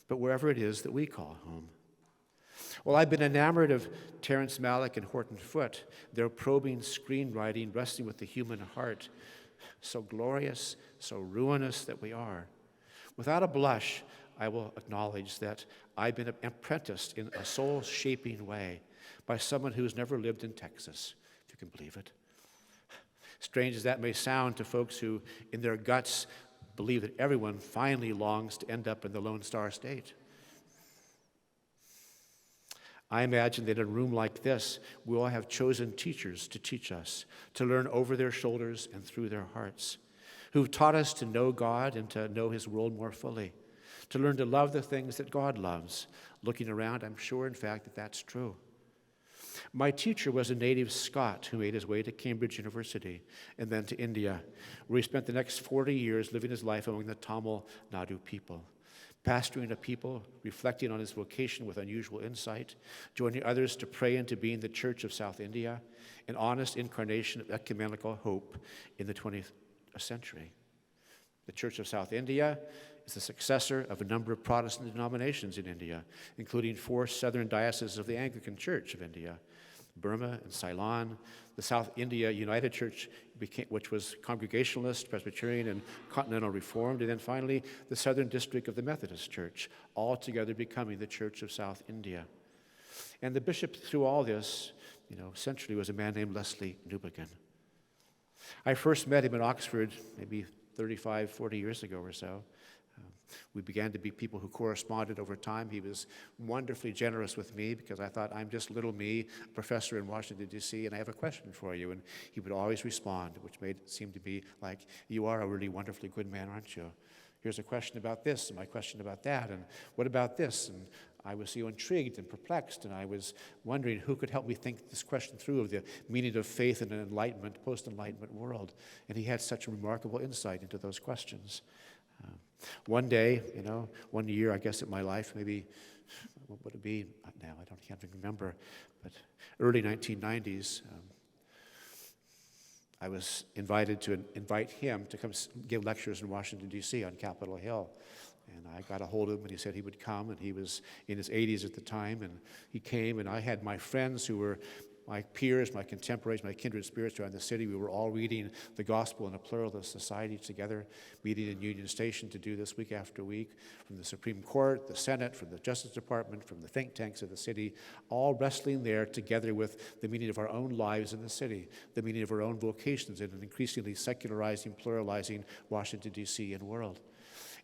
but wherever it is that we call home. Well, I've been enamored of Terrence Malick and Horton Foote, their probing screenwriting, wrestling with the human heart, so glorious, so ruinous that we are. Without a blush, I will acknowledge that I've been apprenticed in a soul-shaping way by someone who's never lived in Texas, if you can believe it. Strange as that may sound to folks who, in their guts, believe that everyone finally longs to end up in the Lone Star State. I imagine that in a room like this, we all have chosen teachers to teach us, to learn over their shoulders and through their hearts, who've taught us to know God and to know His world more fully, to learn to love the things that God loves. Looking around, I'm sure, in fact, that that's true. My teacher was a native Scot who made his way to Cambridge University and then to India, where he spent the next 40 years living his life among the Tamil Nadu people, pastoring a people, reflecting on his vocation with unusual insight, joining others to pray into being the Church of South India, an honest incarnation of ecumenical hope in the 20th century. The Church of South India is the successor of a number of Protestant denominations in India, including 4 southern dioceses of the Anglican Church of India, Burma and Ceylon, the South India United Church, which was Congregationalist, Presbyterian, and Continental Reformed, and then finally the Southern District of the Methodist Church, all together becoming the Church of South India. And the bishop through all this, essentially was a man named Leslie Newbigin. I first met him in Oxford maybe 35, 40 years ago or so. We began to be people who corresponded over time. He was wonderfully generous with me because I thought, I'm just little me, a professor in Washington, D.C., and I have a question for you. And he would always respond, which made it seem to be like, you are a really wonderfully good man, aren't you? Here's a question about this, and my question about that, and what about this? And I was so intrigued and perplexed, and I was wondering who could help me think this question through of the meaning of faith in an enlightenment, post-enlightenment world. And he had such a remarkable insight into those questions. One day, one year, I guess, in my life, maybe, what would it be now? Can't even remember, but early 1990s, I was invited to invite him to come give lectures in Washington, D.C. on Capitol Hill. And I got a hold of him, and he said he would come, and he was in his 80s at the time, and he came, and I had my friends who were my peers, my contemporaries, my kindred spirits around the city. We were all reading the gospel in a pluralist society together, meeting in Union Station to do this week after week, from the Supreme Court, the Senate, from the Justice Department, from the think tanks of the city, all wrestling there together with the meaning of our own lives in the city, the meaning of our own vocations in an increasingly secularizing, pluralizing Washington, D.C. and world.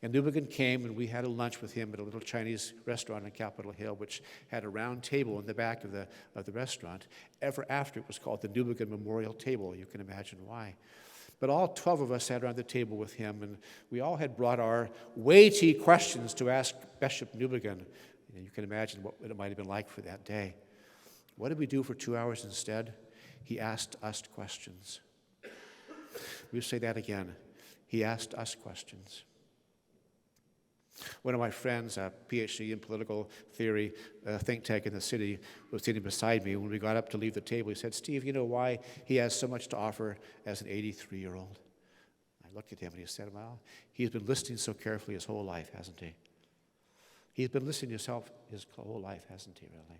And Newbigin came, and we had a lunch with him at a little Chinese restaurant on Capitol Hill, which had a round table in the back of the restaurant. Ever after, it was called the Newbigin Memorial Table. You can imagine why. But all 12 of us sat around the table with him, and we all had brought our weighty questions to ask Bishop Newbigin. You can imagine what it might have been like for that day. What did we do for 2 hours instead? He asked us questions. We'll say that again. He asked us questions. One of my friends, a PhD in political theory, a think tank in the city, was sitting beside me. When we got up to leave the table, he said, Steve, you know why he has so much to offer as an 83-year-old? I looked at him and he said, well, he's been listening so carefully his whole life, hasn't he? He's been listening to himself his whole life, hasn't he, really?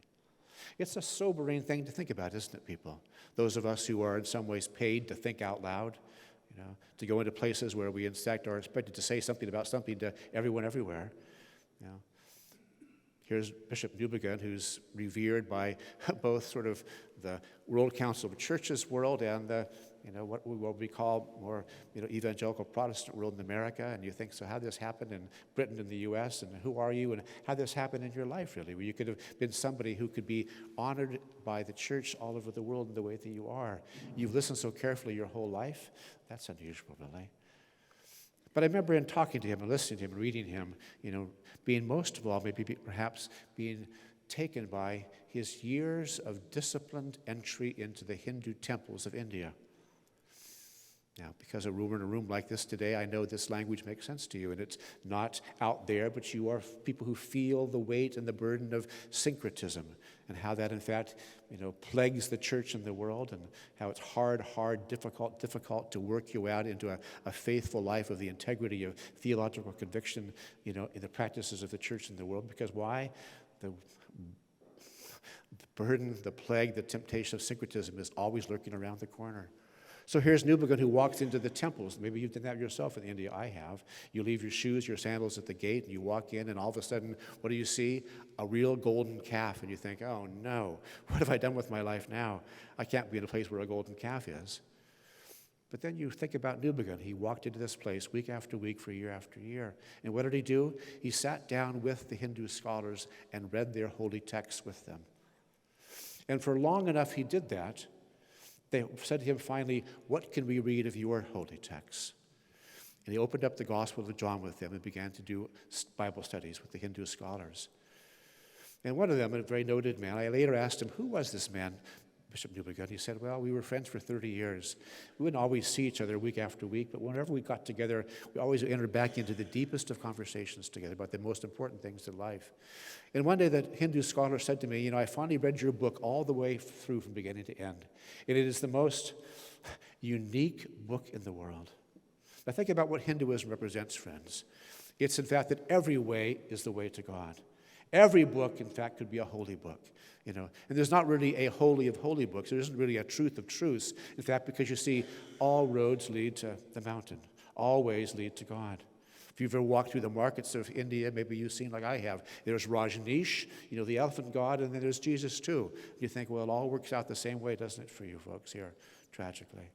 It's a sobering thing to think about, isn't it, people? Those of us who are in some ways paid to think out loud, to go into places where we in fact are expected to say something about something to everyone everywhere. Here's Bishop Newbegin, who's revered by both sort of the World Council of Churches world and the, what we call more, evangelical Protestant world in America. And you think, so how did this happen in Britain and the U.S., and who are you, and how did this happen in your life, really, where you could have been somebody who could be honored by the church all over the world in the way that you are. You've listened so carefully your whole life. That's unusual, really. But I remember in talking to him and listening to him and reading him, being most of all, perhaps being taken by his years of disciplined entry into the Hindu temples of India. Now, because we're in a room like this today, I know this language makes sense to you, and it's not out there, but you are people who feel the weight and the burden of syncretism, and how that, in fact, plagues the church and the world, and how it's hard, difficult to work you out into a faithful life of the integrity of theological conviction, in the practices of the church and the world. Because why? The burden, the plague, the temptation of syncretism is always lurking around the corner. So here's Newbegin, who walks into the temples. Maybe you've done that yourself in India. I have. You leave your shoes, your sandals at the gate, and you walk in, and all of a sudden, what do you see? A real golden calf. And you think, oh no, what have I done with my life now? I can't be in a place where a golden calf is. But then you think about Newbegin. He walked into this place week after week for year after year. And what did he do? He sat down with the Hindu scholars and read their holy texts with them. And for long enough he did that, they said to him finally, what can we read of your holy texts? And he opened up the Gospel of John with them and began to do Bible studies with the Hindu scholars. And one of them, a very noted man, I later asked him, who was this man, Bishop Newbegin? He said, well, we were friends for 30 years. We wouldn't always see each other week after week, but whenever we got together, we always entered back into the deepest of conversations together about the most important things in life. And one day that Hindu scholar said to me, I finally read your book all the way through from beginning to end. And it is the most unique book in the world. Now think about what Hinduism represents, friends. It's in fact that every way is the way to God. Every book, in fact, could be a holy book. And there's not really a holy of holy books. There isn't really a truth of truths. In fact, because you see, all roads lead to the mountain. All ways lead to God. If you've ever walked through the markets of India, maybe you've seen like I have. There's Rajneesh, the elephant god, and then there's Jesus too. You think, well, it all works out the same way, doesn't it, for you folks here, tragically.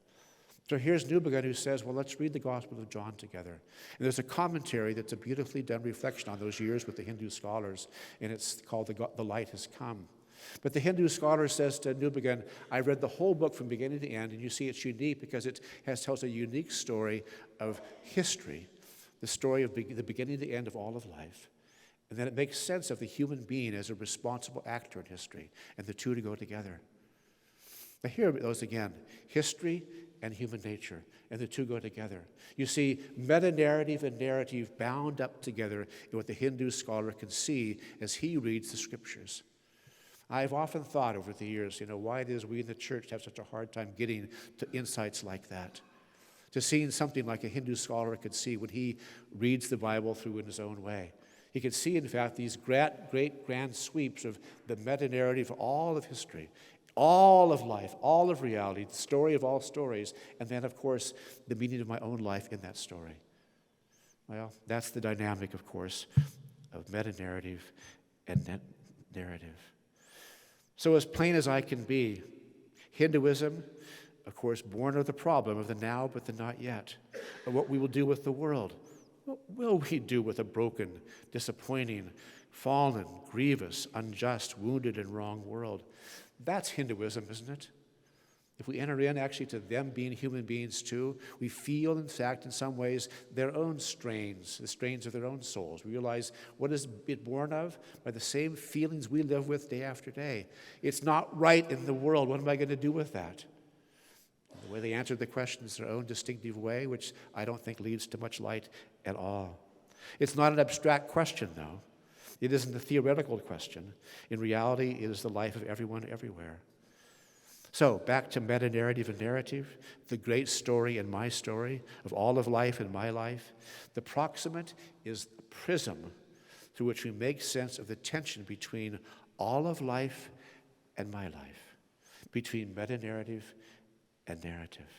So here's Newbegin, who says, well, let's read the Gospel of John together. And there's a commentary that's a beautifully done reflection on those years with the Hindu scholars, and it's called The Light Has Come. But the Hindu scholar says to Newbegin, I read the whole book from beginning to end, and you see it's unique because it tells a unique story of history, the story of the beginning to end of all of life. And then it makes sense of the human being as a responsible actor in history, and the two to go together. Now here it goes again, history and human nature, and the two go together. You see, meta-narrative and narrative bound up together in what the Hindu scholar can see as he reads the scriptures. I've often thought over the years, why it is we in the church have such a hard time getting to insights like that. To seeing something like a Hindu scholar could see when he reads the Bible through in his own way. He could see, in fact, these great grand sweeps of the meta-narrative of all of history, all of life, all of reality, the story of all stories, and then, of course, the meaning of my own life in that story. Well, that's the dynamic, of course, of meta-narrative and narrative. So as plain as I can be, Hinduism, of course, born of the problem of the now but the not yet, of what we will do with the world. What will we do with a broken, disappointing, fallen, grievous, unjust, wounded, and wrong world? That's Hinduism, isn't it? If we enter in actually to them being human beings too, we feel, in fact, in some ways, their own strains, the strains of their own souls. We realize what is it born of? By the same feelings we live with day after day. It's not right in the world. What am I going to do with that? And the way they answered the question is their own distinctive way, which I don't think leads to much light at all. It's not an abstract question, though. It isn't a theoretical question. In reality, it is the life of everyone everywhere. So, back to meta-narrative and narrative, the great story and my story of all of life and my life. The proximate is the prism through which we make sense of the tension between all of life and my life, between meta-narrative and narrative.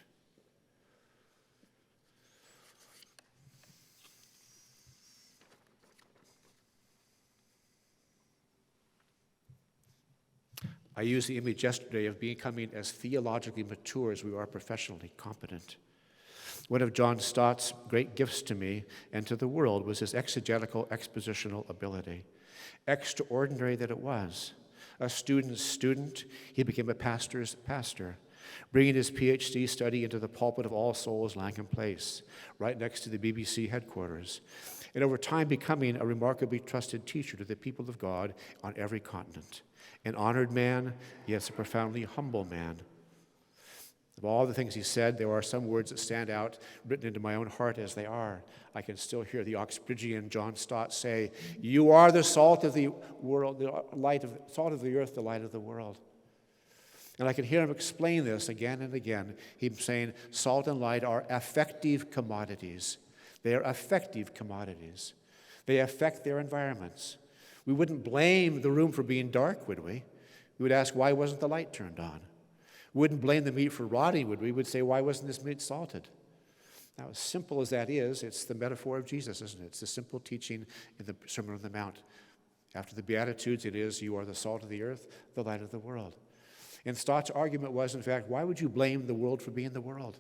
I used the image yesterday of becoming as theologically mature as we are professionally competent. One of John Stott's great gifts to me and to the world was his exegetical expositional ability. Extraordinary that it was. A student's student, he became a pastor's pastor, bringing his PhD study into the pulpit of All Souls, Langham Place, right next to the BBC headquarters, and over time becoming a remarkably trusted teacher to the people of God on every continent. An honored man, yet a profoundly humble man. Of all the things he said, there are some words that stand out, written into my own heart as they are. I can still hear the Oxbridgian John Stott say, "You are the salt of the world, salt of the earth, the light of the world." And I can hear him explain this again and again. He's saying salt and light are effective commodities. They are effective commodities. They affect their environments. We wouldn't blame the room for being dark, would we? We would ask, why wasn't the light turned on? We wouldn't blame the meat for rotting, would we? We would say, why wasn't this meat salted? Now, as simple as that is, it's the metaphor of Jesus, isn't it? It's the simple teaching in the Sermon on the Mount. After the Beatitudes, it is, you are the salt of the earth, the light of the world. And Stott's argument was, in fact, why would you blame the world for being the world?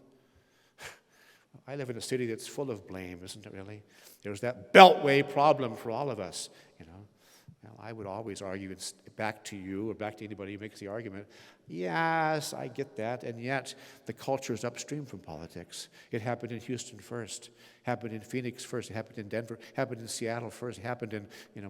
I live in a city that's full of blame, isn't it really? There's that beltway problem for all of us, you know. Well, I would always argue back to you or back to anybody who makes the argument, yes, I get that, and yet the culture is upstream from politics. It happened in Houston first, happened in Phoenix first, it happened in Denver, happened in Seattle first, it happened in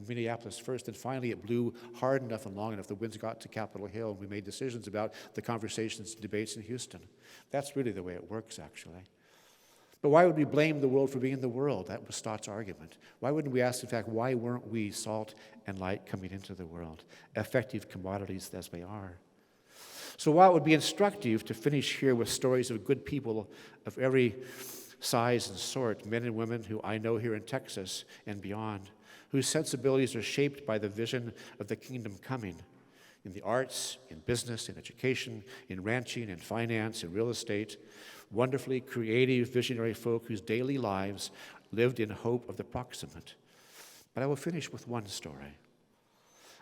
Minneapolis first, and finally it blew hard enough and long enough, the winds got to Capitol Hill, and we made decisions about the conversations and debates in Houston. That's really the way it works, actually. But why would we blame the world for being the world? That was Stott's argument. Why wouldn't we ask, in fact, why weren't we salt and light coming into the world, effective commodities as we are? So while it would be instructive to finish here with stories of good people of every size and sort, men and women who I know here in Texas and beyond, whose sensibilities are shaped by the vision of the kingdom coming, in the arts, in business, in education, in ranching, in finance, in real estate, wonderfully creative, visionary folk whose daily lives lived in hope of the proximate. But I will finish with one story.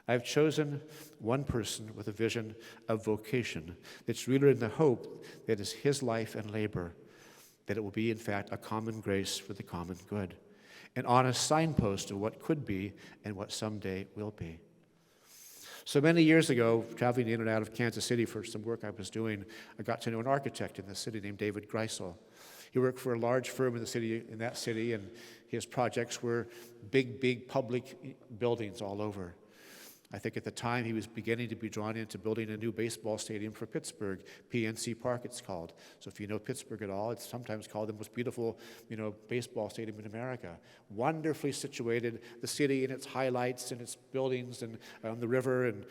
I've chosen one person with a vision of vocation that's rooted in the hope that is his life and labor, that it will be, in fact, a common grace for the common good, an honest signpost of what could be and what someday will be. So many years ago, traveling in and out of Kansas City for some work I was doing, I got to know an architect in the city named David Greisel. He worked for a large firm in that city, and his projects were big public buildings all over. I think at the time he was beginning to be drawn into building a new baseball stadium for Pittsburgh, PNC Park it's called. So if you know Pittsburgh at all, it's sometimes called the most beautiful, baseball stadium in America. Wonderfully situated, the city and its highlights and its buildings and on the river, and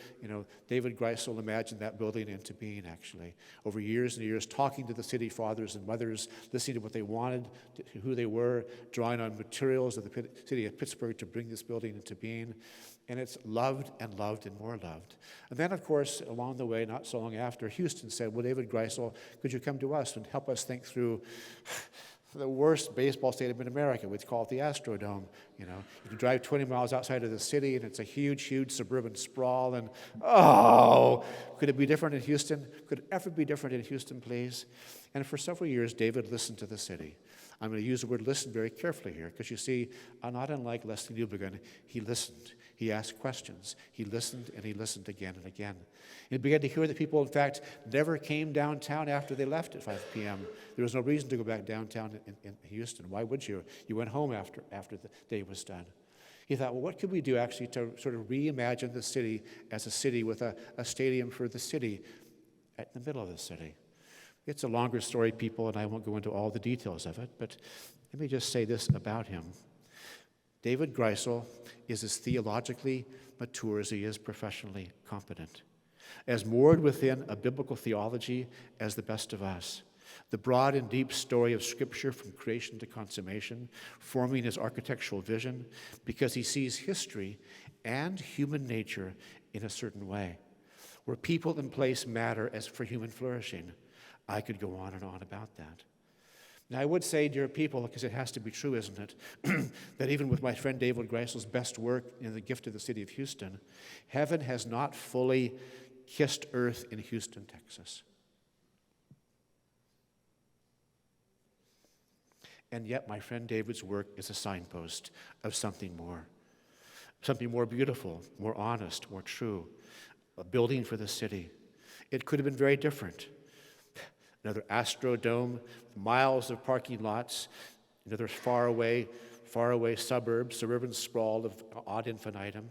David Greisel imagined that building into being actually. Over years and years, talking to the city fathers and mothers, listening to what they wanted, to who they were, drawing on materials of the city of Pittsburgh to bring this building into being. And it's loved and loved and more loved. And then, of course, along the way, not so long after, Houston said, well, David Greisel, could you come to us and help us think through the worst baseball stadium in America? We'd call it the Astrodome. You can drive 20 miles outside of the city, and it's a huge suburban sprawl. And, could it be different in Houston? Could it ever be different in Houston, please? And for several years, David listened to the city. I'm going to use the word listen very carefully here, because you see, not unlike Leslie Newbegin, he listened. He asked questions. He listened, and he listened again and again. He began to hear that people, in fact, never came downtown after they left at 5 p.m. There was no reason to go back downtown in Houston. Why would you? You went home after the day was done. He thought, well, what could we do actually to sort of reimagine the city as a city with a stadium for the city at the middle of the city? It's a longer story, people, and I won't go into all the details of it, but let me just say this about him. David Greisel is as theologically mature as he is professionally competent, as moored within a biblical theology as the best of us. The broad and deep story of Scripture from creation to consummation, forming his architectural vision, because he sees history and human nature in a certain way, where people and place matter as for human flourishing. I could go on and on about that. Now, I would say, dear people, because it has to be true, isn't it, that even with my friend David Greisel's best work in the gift of the city of Houston, heaven has not fully kissed earth in Houston, Texas. And yet my friend David's work is a signpost of something more beautiful, more honest, more true, a building for the city. It could have been very different. Another Astrodome, miles of parking lots, another faraway suburban sprawl of ad infinitum.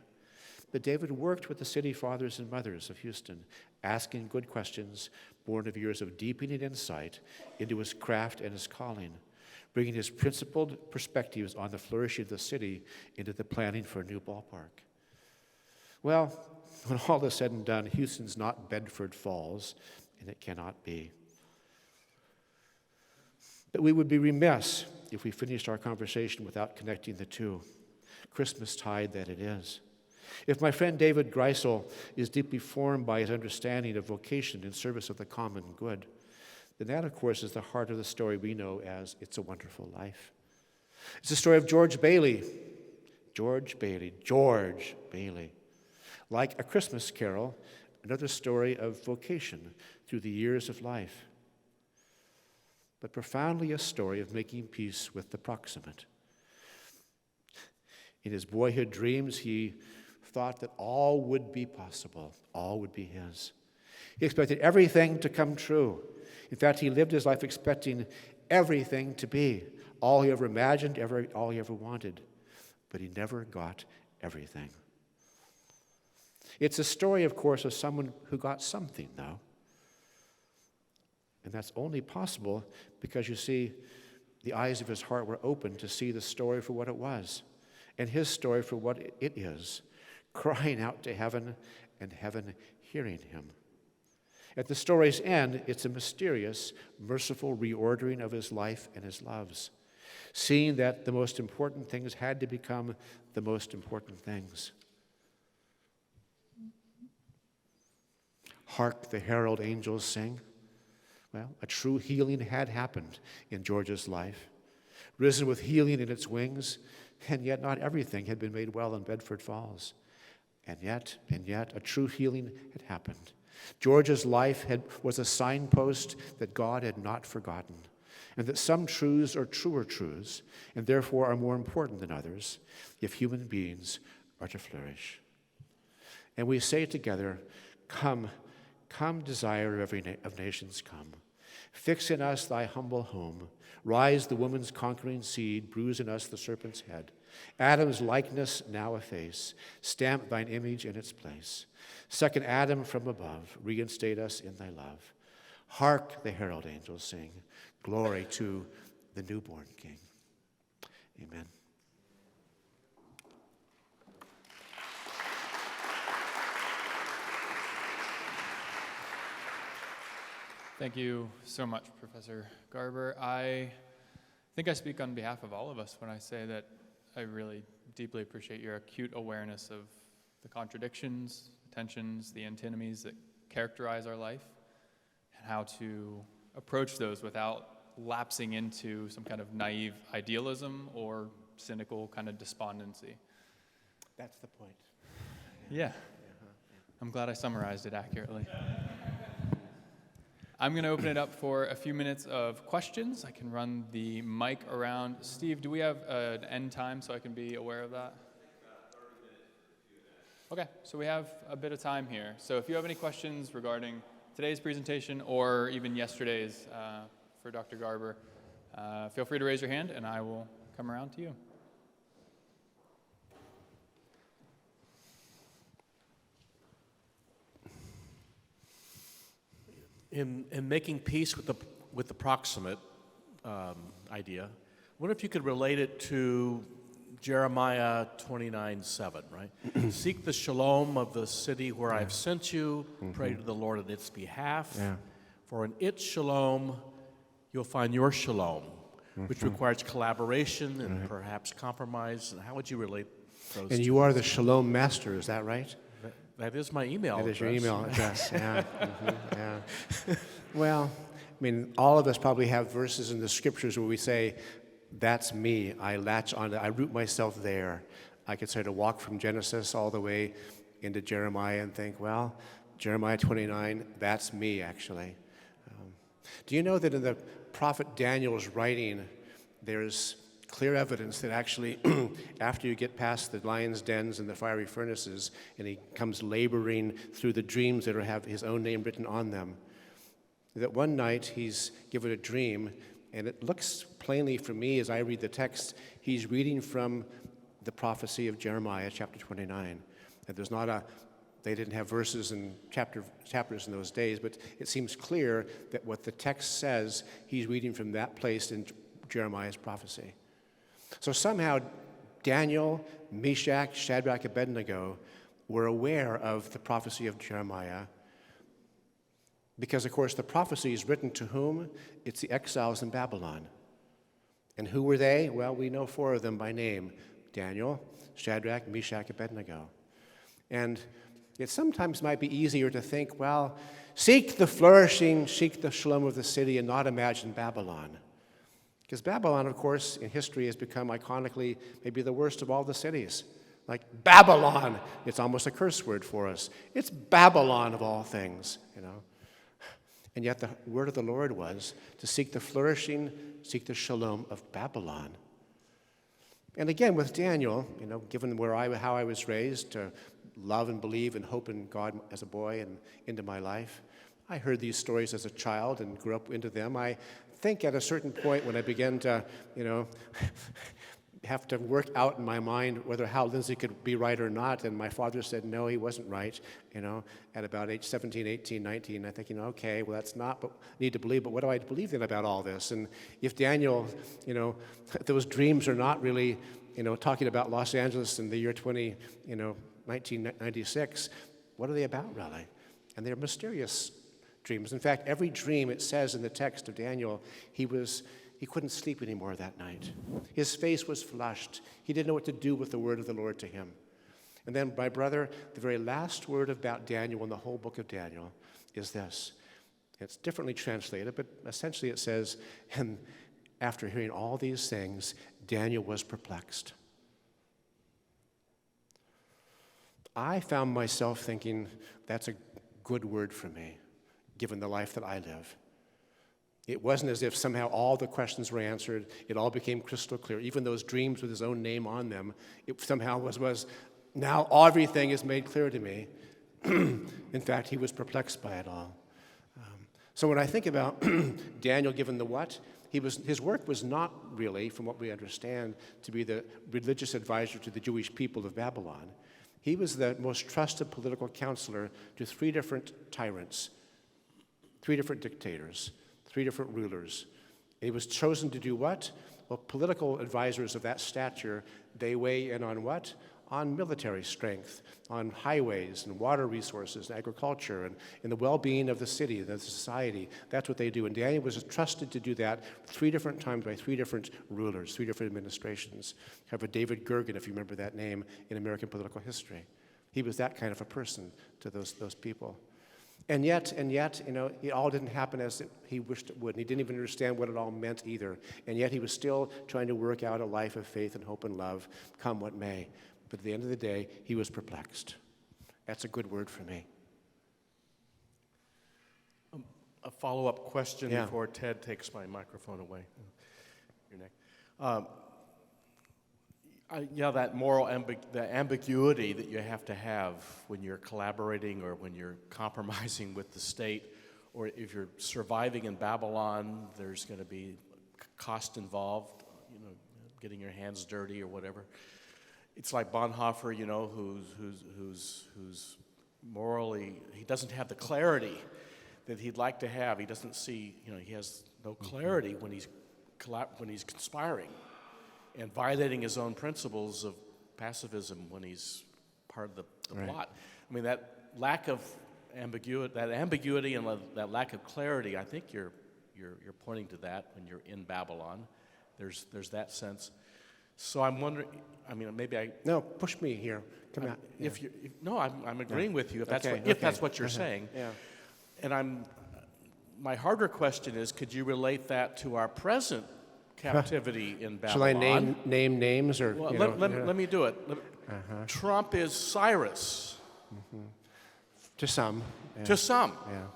But David worked with the city fathers and mothers of Houston, asking good questions born of years of deepening insight into his craft and his calling, bringing his principled perspectives on the flourishing of the city into the planning for a new ballpark. Well, when all is said and done, Houston's not Bedford Falls, and it cannot be. But we would be remiss if we finished our conversation without connecting the two. Christmastide that it is. If my friend David Greisel is deeply formed by his understanding of vocation in service of the common good, then that, of course, is the heart of the story we know as It's a Wonderful Life. It's the story of George Bailey. Like A Christmas Carol, another story of vocation through the years of life, but profoundly a story of making peace with the proximate. In his boyhood dreams, he thought that all would be possible, all would be his. He expected everything to come true. In fact, he lived his life expecting everything to be, all he ever imagined, all he ever wanted. But he never got everything. It's a story, of course, of someone who got something, though. And that's only possible because, you see, the eyes of his heart were open to see the story for what it was, and his story for what it is, crying out to heaven and heaven hearing him. At the story's end, it's a mysterious, merciful reordering of his life and his loves, seeing that the most important things had to become the most important things. Hark the herald angels sing. Well, a true healing had happened in George's life, risen with healing in its wings, and yet not everything had been made well in Bedford Falls. And yet, a true healing had happened. George's life was a signpost that God had not forgotten, and that some truths are truer truths, and therefore are more important than others, if human beings are to flourish. And we say together, Come, desire of nations, come. Fix in us thy humble home. Rise the woman's conquering seed, bruise in us the serpent's head. Adam's likeness now efface. Stamp thine image in its place. Second Adam from above, reinstate us in thy love. Hark the herald angels sing. Glory to the newborn King. Amen. Thank you so much, Professor Garber. I think I speak on behalf of all of us when I say that I really deeply appreciate your acute awareness of the contradictions, tensions, the antinomies that characterize our life, and how to approach those without lapsing into some kind of naive idealism or cynical kind of despondency. That's the point. Yeah. I'm glad I summarized it accurately. I'm going to open it up for a few minutes of questions. I can run the mic around. Steve, do we have an end time so I can be aware of that? Okay, so we have a bit of time here. So if you have any questions regarding today's presentation or even yesterday's for Dr. Garber, feel free to raise your hand and I will come around to you. In making peace with the proximate idea, I wonder if you could relate it to Jeremiah 29:7, right? Seek the shalom of the city where I've sent you. Pray to the Lord on its behalf. Yeah. For in its shalom, you'll find your shalom, which requires collaboration and perhaps compromise. And how would you relate those And two? you are the shalom master, is that right? That is my email That address. is your email address, yeah. Yeah. Well, I mean, all of us probably have verses in the scriptures where we say, that's me, I latch on, I root myself there. I could sort of walk from Genesis all the way into Jeremiah and think, well, Jeremiah 29, that's me, actually. Do you know that in the prophet Daniel's writing, there's clear evidence that actually after you get past the lion's dens and the fiery furnaces, and he comes laboring through the dreams that have his own name written on them, that one night he's given a dream, and it looks plainly for me as I read the text, he's reading from the prophecy of Jeremiah chapter 29. That there's not they didn't have verses and chapters in those days, but it seems clear that what the text says, he's reading from that place in Jeremiah's prophecy. So somehow Daniel, Meshach, Shadrach, Abednego were aware of the prophecy of Jeremiah because, of course, the prophecy is written to whom? It's the exiles in Babylon. And who were they? Well, we know 4 of them by name: Daniel, Shadrach, Meshach, Abednego. And it sometimes might be easier to think, well, seek the flourishing, seek the shalom of the city and not imagine Babylon. Because Babylon, of course, in history has become iconically maybe the worst of all the cities. Like Babylon, it's almost a curse word for us. It's Babylon of all things, you know. And yet the word of the Lord was to seek the flourishing, seek the shalom of Babylon. And again, with Daniel, you know, given how I was raised to love and believe and hope in God as a boy and into my life, I heard these stories as a child and grew up into them. I think at a certain point when I began to, you know, have to work out in my mind whether Hal Lindsey could be right or not, and my father said no, he wasn't right, you know, at about age 17, 18, 19, I think, you know, okay, well, that's not what I need to believe, but what do I believe then about all this? And if Daniel, you know, those dreams are not really, you know, talking about Los Angeles in the year 1996, what are they about, really? And they're mysterious dreams. In fact, every dream, it says in the text of Daniel, he couldn't sleep anymore that night. His face was flushed. He didn't know what to do with the word of the Lord to him. And then, my brother, the very last word about Daniel in the whole book of Daniel is this. It's differently translated, but essentially it says, and after hearing all these things, Daniel was perplexed. I found myself thinking, that's a good word for me, given the life that I live. It wasn't as if somehow all the questions were answered. It all became crystal clear. Even those dreams with his own name on them, it somehow was now everything is made clear to me. In fact, he was perplexed by it all. So when I think about Daniel given the what, his work was not really, from what we understand, to be the religious advisor to the Jewish people of Babylon. He was the most trusted political counselor to 3 different tyrants, 3 different dictators, 3 different rulers. And he was chosen to do what? Well, political advisors of that stature, they weigh in on what? On military strength, on highways and water resources and agriculture and the well-being of the city, the society. That's what they do. And Daniel was trusted to do that 3 different times by 3 different rulers, 3 different administrations. You have a David Gergen, if you remember that name, in American political history. He was that kind of a person to those people. And yet, you know, it all didn't happen as he wished it would. And he didn't even understand what it all meant either. And yet he was still trying to work out a life of faith and hope and love, come what may. But at the end of the day, he was perplexed. That's a good word for me. A follow-up question Yeah. before Ted takes my microphone away. Your neck. That moral the ambiguity that you have to have when you're collaborating or when you're compromising with the state, or if you're surviving in Babylon, there's going to be cost involved, you know, getting your hands dirty or whatever. It's like Bonhoeffer, you know, who's morally, he doesn't have the clarity that he'd like to have. He doesn't see, you know, he has no clarity when he's conspiring and violating his own principles of pacifism when he's part of the Right. plot. I mean, that lack of ambiguity and that lack of clarity, I think you're pointing to that when you're in Babylon. There's that sense. So I'm wondering, I mean, maybe I... No, push me here. Come out. I'm agreeing with you if that's Okay, that's what you're saying. Yeah. And my harder question is, could you relate that to our present captivity in Babylon? Shall I name names or? Well, you let me do it. Trump is Cyrus. To some, To some. Yeah.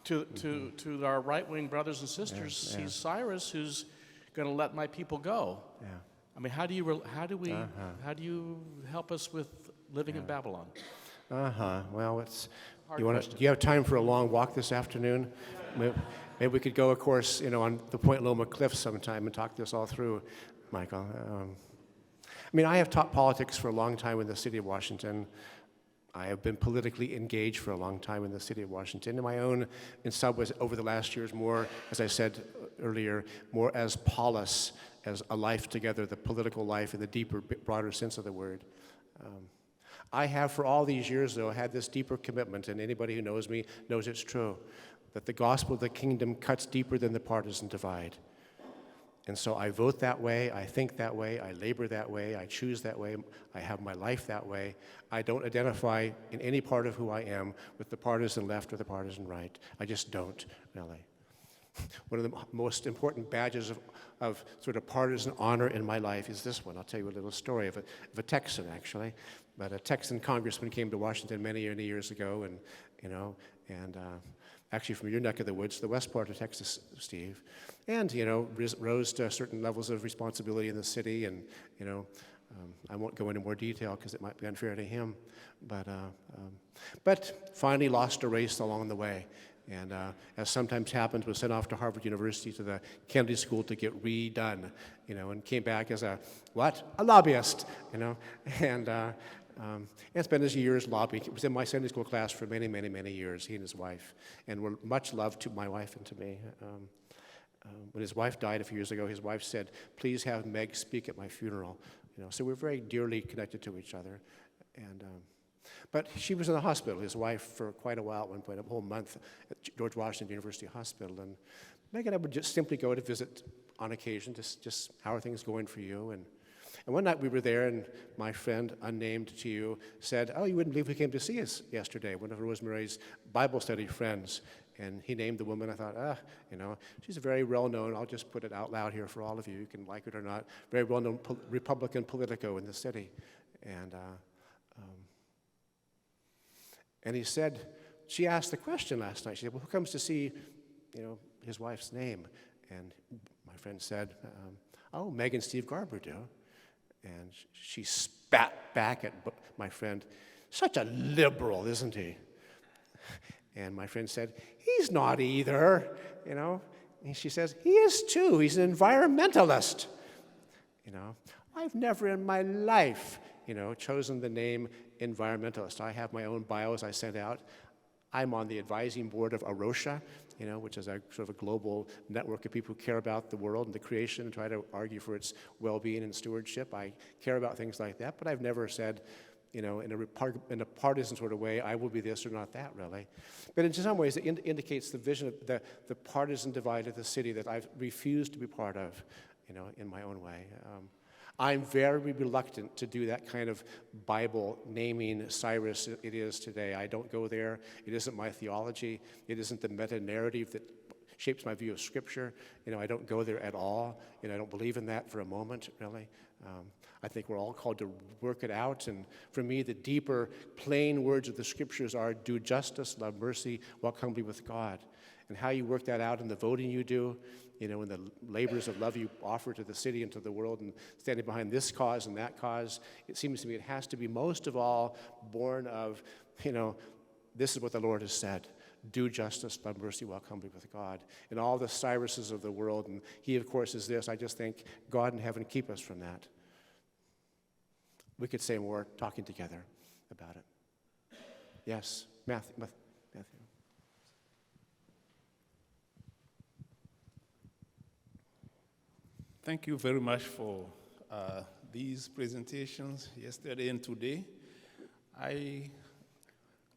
To our right-wing brothers and sisters, he's Cyrus who's going to let my people go. Yeah. I mean, how do you help us with living in Babylon? Well, Hard do you have time for a long walk this afternoon? Maybe we could go, of course, on the Point Loma Cliffs sometime and talk this all through, Michael. I mean, I have taught politics for a long time in the city of Washington. I have been politically engaged for a long time in the city of Washington. And my own, in some ways, over the last years, more, as I said earlier, more as polis, as a life together, the political life in the deeper, broader sense of the word. I have, for all these years, though, had this deeper commitment, and anybody who knows me knows it's true, that the gospel of the kingdom cuts deeper than the partisan divide. And so I vote that way, I think that way, I labor that way, I choose that way, I have my life that way. I don't identify in any part of who I am with the partisan left or the partisan right. I just don't, really. One of the most important badges of sort of partisan honor in my life is this one. I'll tell you a little story of a Texan, actually. But a Texan congressman came to Washington many years ago, and actually from your neck of the woods, the west part of Texas, Steve, and rose to certain levels of responsibility in the city, and I won't go into more detail because it might be unfair to him, but finally lost a race along the way. And as sometimes happens, was sent off to Harvard University to the Kennedy School to get redone, and came back as a lobbyist, and spent his years lobbying. He was in my Sunday school class for many, many, many years, he and his wife, and were much loved to my wife and to me. When his wife died a few years ago, his wife said, "Please have Meg speak at my funeral." So we're very dearly connected to each other, and. But she was in the hospital, his wife, for quite a while at one point, a whole month at George Washington University Hospital. And Meg and I would just simply go to visit on occasion, just how are things going for you? And one night we were there, and my friend, unnamed to you, said, "Oh, you wouldn't believe who came to see us yesterday, one of Rosemary's Bible study friends." And he named the woman. I thought, she's a very well-known, I'll just put it out loud here for all of you, you can like it or not, very well-known Republican politico in the city. And he said, she asked the question last night. She said, "Well, who comes to see, his wife's name?" And my friend said, "Oh, Meg and Steve Garber do." And she spat back at my friend, "Such a liberal, isn't he?" And my friend said, "He's not either, And she says, "He is too. He's an environmentalist." I've never in my life, chosen the name environmentalist. I have my own bios I sent out. I'm on the advising board of AROSHA, which is a sort of a global network of people who care about the world and the creation and try to argue for its well-being and stewardship. I care about things like that, but I've never said, in a partisan sort of way, I will be this or not that, really. But in some ways, it indicates the vision of the partisan divide of the city that I've refused to be part of, in my own way. I'm very reluctant to do that kind of Bible naming Cyrus it is today. I don't go there. It isn't my theology. It isn't the meta-narrative that shapes my view of Scripture. I don't go there at all. I don't believe in that for a moment, really. I think we're all called to work it out. And for me, the deeper, plain words of the Scriptures are, do justice, love mercy, walk humbly with God. And how you work that out in the voting you do, in the labors of love you offer to the city and to the world, and standing behind this cause and that cause, it seems to me it has to be most of all born of, this is what the Lord has said. Do justice, love mercy, walk humbly with God. And all the Cyruses of the world, and he, of course, is this. I just think God in heaven keep us from that. We could say more talking together about it. Yes, Matthew. Thank you very much for these presentations yesterday and today. I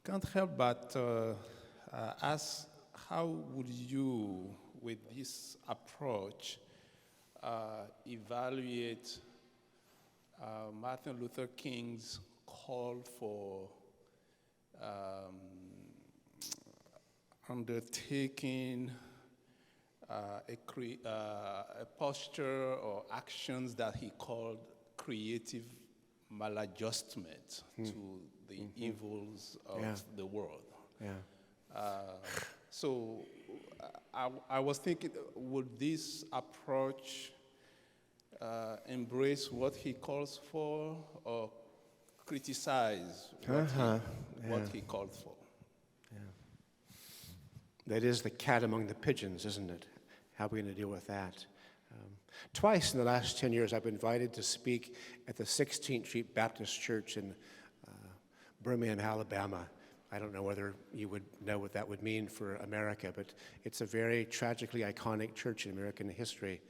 can't help but ask, how would you, with this approach, evaluate Martin Luther King's call for undertaking a posture or actions that he called creative maladjustment to the evils of the world? Yeah. So I was thinking, would this approach embrace what he calls for or criticize what he called for? That is the cat among the pigeons, isn't it? How are we going to deal with that? Twice in the last 10 years, I've been invited to speak at the 16th Street Baptist Church in Birmingham, Alabama. I don't know whether you would know what that would mean for America, but it's a very tragically iconic church in American history.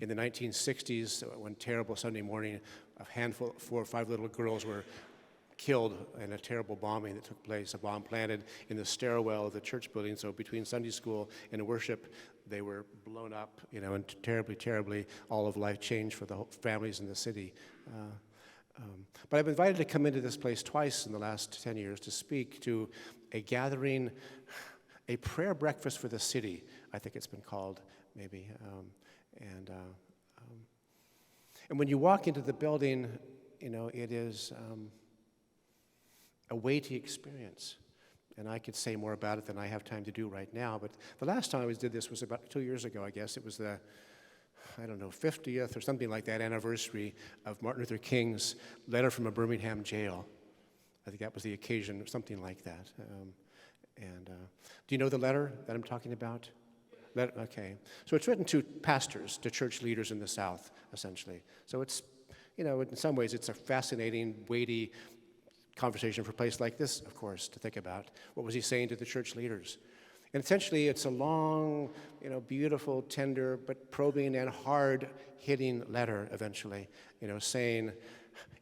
In the 1960s, one terrible Sunday morning, a handful, 4 or 5 little girls were killed in a terrible bombing that took place, a bomb planted in the stairwell of the church building. So between Sunday school and worship, they were blown up, and terribly, all of life changed for the whole families in the city. But I've been invited to come into this place twice in the last 10 years to speak to a gathering, a prayer breakfast for the city, I think it's been called, maybe. And when you walk into the building, it is a weighty experience. And I could say more about it than I have time to do right now. But the last time I did this was about 2 years ago, I guess. It was the, 50th or something like that anniversary of Martin Luther King's letter from a Birmingham jail. I think that was the occasion, or something like that. Do you know the letter that I'm talking about? Okay. So it's written to pastors, to church leaders in the South, essentially. So it's, in some ways, it's a fascinating, weighty conversation for a place like this, of course, to think about. What was he saying to the church leaders? And essentially, it's a long, beautiful, tender, but probing and hard-hitting letter, eventually, saying,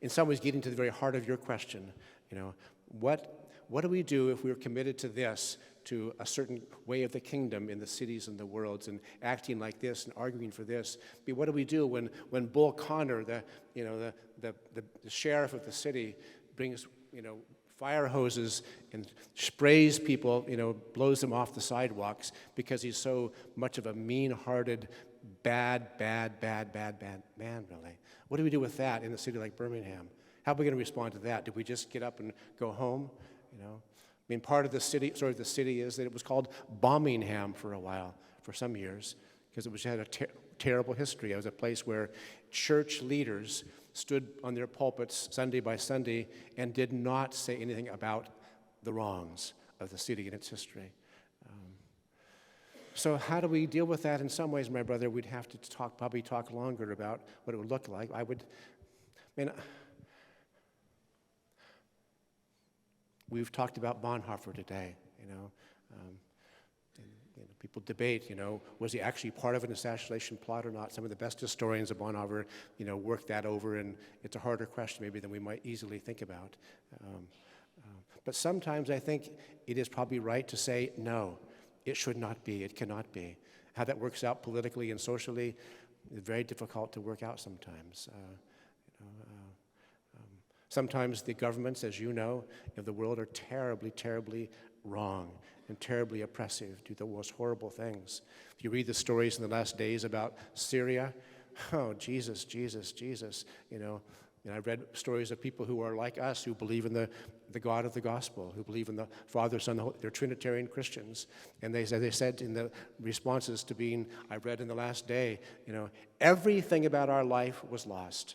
in some ways, getting to the very heart of your question, what do we do if we're committed to this, to a certain way of the kingdom in the cities and the worlds, and acting like this and arguing for this? But what do we do when Bull Connor, the sheriff of the city, brings fire hoses and sprays people, blows them off the sidewalks because he's so much of a mean-hearted, bad man, really? What do we do with that in a city like Birmingham? How are we going to respond to that? Do we just get up and go home? Part of the city is that it was called Bommingham for a while, for some years, because it had a terrible history. It was a place where church leaders stood on their pulpits Sunday by Sunday and did not say anything about the wrongs of the city and its history. So how do we deal with that? In some ways, my brother, we'd have to probably talk longer about what it would look like. We've talked about Bonhoeffer today, people debate, was he actually part of an assassination plot or not? Some of the best historians of Bonhoeffer, work that over, and it's a harder question maybe than we might easily think about. But sometimes I think it is probably right to say, no, it should not be, it cannot be. How that works out politically and socially is very difficult to work out sometimes. Sometimes the governments, as you know, of the world are terribly wrong and terribly oppressive, do the most horrible things. If you read the stories in the last days about Syria, oh, Jesus. I've read stories of people who are like us, who believe in the God of the gospel, who believe in the Father, Son, they're Trinitarian Christians. And they said in the responses to being, I read in the last day, everything about our life was lost.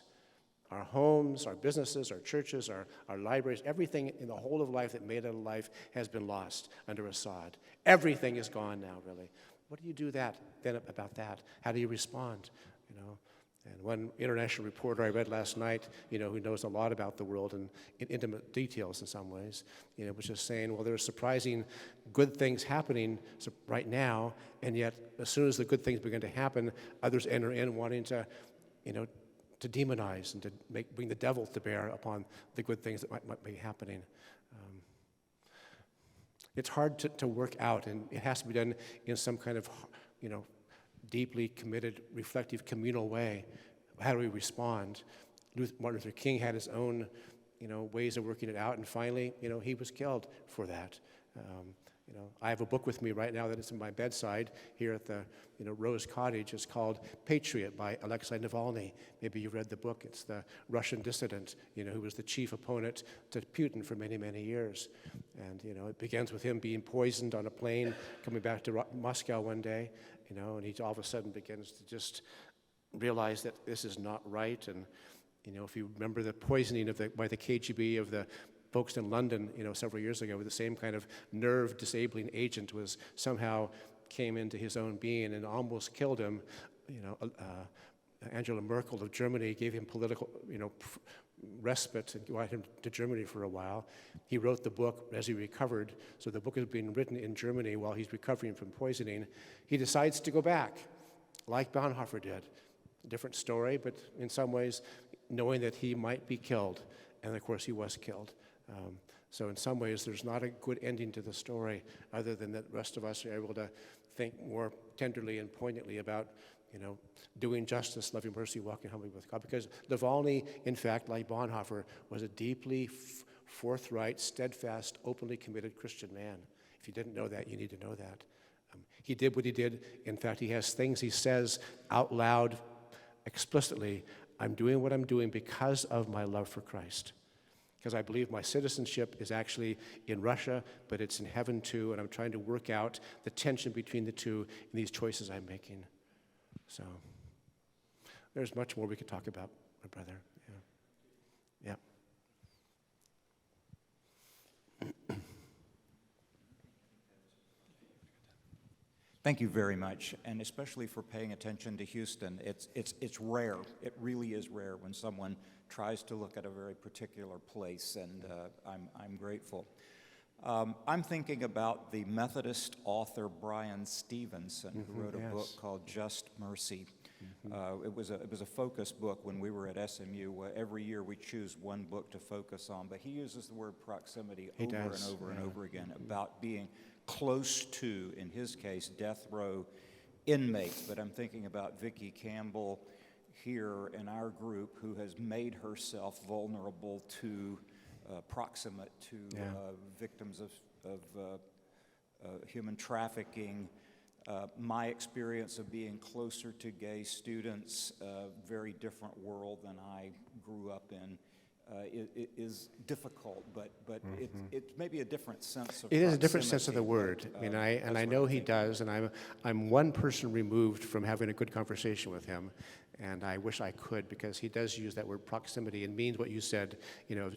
Our homes, our businesses, our churches, our libraries, everything in the whole of life that made it a life has been lost under Assad. Everything is gone now, really. What do you do then about that? How do you respond? And one international reporter I read last night, who knows a lot about the world and in intimate details in some ways, was just saying, well, there are surprising good things happening right now, and yet as soon as the good things begin to happen, others enter in wanting to demonize and to bring the devil to bear upon the good things that might be happening. It's hard to work out, and it has to be done in some kind of, deeply committed, reflective, communal way. How do we respond? Martin Luther King had his own, ways of working it out, and finally, he was killed for that. I have a book with me right now that is in my bedside here at the Rose Cottage. It's called Patriot by Alexei Navalny. Maybe you've read the book. It's the Russian dissident, who was the chief opponent to Putin for many, many years. And, it begins with him being poisoned on a plane coming back to Moscow one day, and he all of a sudden begins to just realize that this is not right. And, if you remember the poisoning by the KGB of the folks in London, several years ago, with the same kind of nerve disabling agent somehow came into his own being and almost killed him. Angela Merkel of Germany gave him political, respite and got him to Germany for a while. He wrote the book as he recovered. So the book is being written in Germany while he's recovering from poisoning. He decides to go back, like Bonhoeffer did. Different story, but in some ways, knowing that he might be killed. And of course, he was killed. So in some ways, there's not a good ending to the story, other than that the rest of us are able to think more tenderly and poignantly about, doing justice, loving mercy, walking humbly with God. Because Navalny, in fact, like Bonhoeffer, was a deeply forthright, steadfast, openly committed Christian man. If you didn't know that, you need to know that. He did what he did. In fact, he has things he says out loud, explicitly. I'm doing what I'm doing because of my love for Christ. Because I believe my citizenship is actually in Russia, but it's in heaven too, and I'm trying to work out the tension between the two in these choices I'm making. So there's much more we could talk about, my brother. Yeah. Thank you very much, and especially for paying attention to Houston. It's rare. It really is rare when someone tries to look at a very particular place, and I'm grateful. I'm thinking about the Methodist author Brian Stevenson, who wrote a book called Just Mercy. It was a focus book when we were at SMU. Every year we choose one book to focus on, but he uses the word proximity over and over and over again about being close to, in his case, death row inmates. But I'm thinking about Vicki Campbell here in our group, who has made herself vulnerable to proximate to victims of human trafficking. My experience of being closer to gay students, a very different world than I grew up in, is difficult, but it's maybe a different sense of It is a different sense of the proximity, word. but, I know he does, and I'm one person removed from having a good conversation with him, and I wish I could, because he does use that word proximity and means what you said,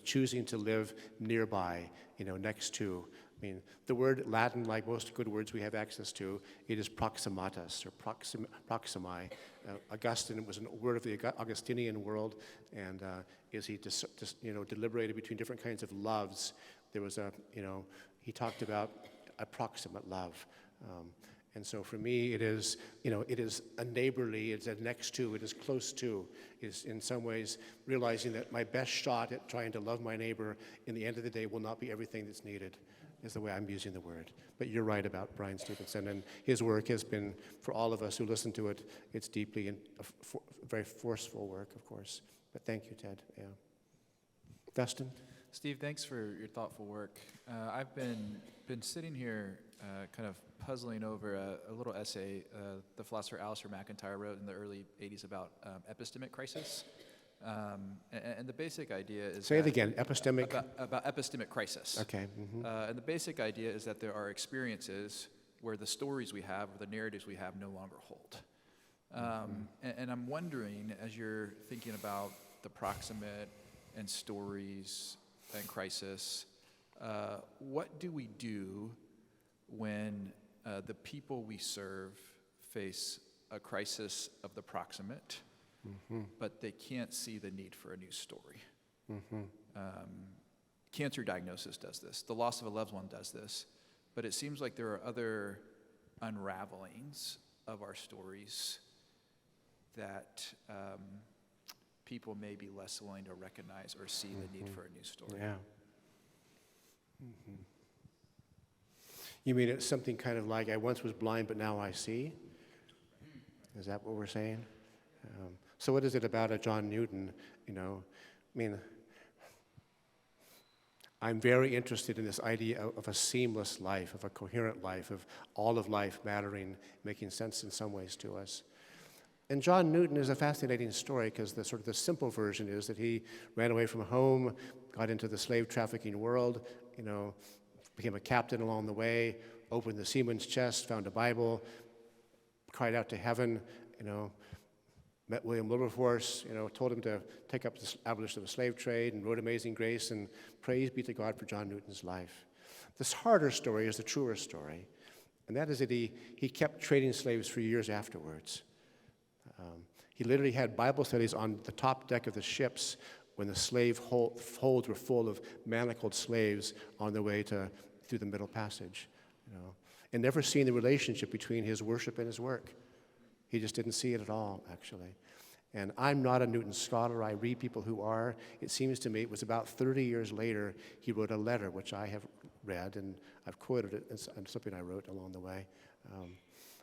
choosing to live nearby, next to. I mean, the word Latin, like most good words we have access to, it is proximatus or proximi. Augustine was a word of the Augustinian world, and as he deliberated between different kinds of loves, there was he talked about a proximate love. And so for me, it is a neighborly, it's a next to, it is close to, is in some ways realizing that my best shot at trying to love my neighbor in the end of the day will not be everything that's needed, is the way I'm using the word. But you're right about Brian Stevenson, and his work has been, for all of us who listen to it, it's deeply and very forceful work, of course. But thank you, Ted. Yeah. Dustin? Steve, thanks for your thoughtful work. I've been sitting here kind of puzzling over a little essay the philosopher Alistair McIntyre wrote in the early 80s about epistemic crisis. And the basic idea is... Say it again, epistemic? About epistemic crisis. Okay. And the basic idea is that there are experiences where the stories we have or the narratives we have no longer hold. And I'm wondering, as you're thinking about the proximate and stories and crisis, what do we do when the people we serve face a crisis of the proximate, but they can't see the need for a new story? Cancer diagnosis does this. The loss of a loved one does this. But it seems like there are other unravelings of our stories that people may be less willing to recognize or see the need for a new story. Yeah. You mean it's something kind of like, I once was blind, but now I see? Is that what we're saying? So what is it about a John Newton, I mean, I'm very interested in this idea of a seamless life, of a coherent life, of all of life mattering, making sense in some ways to us. And John Newton is a fascinating story because the sort of the simple version is that he ran away from home, got into the slave trafficking world, became a captain along the way, opened the seaman's chest, found a Bible, cried out to heaven, met William Wilberforce, told him to take up the abolition of the slave trade and wrote Amazing Grace, and praise be to God for John Newton's life. This harder story is the truer story, and that is that he kept trading slaves for years afterwards. He literally had Bible studies on the top deck of the ships when the slave holds were full of manacled slaves on their way through the Middle Passage, and never seen the relationship between his worship and his work. He just didn't see it at all, actually. And I'm not a Newton scholar. I read people who are. It seems to me it was about 30 years later he wrote a letter, which I have read, and I've quoted it in something I wrote along the way,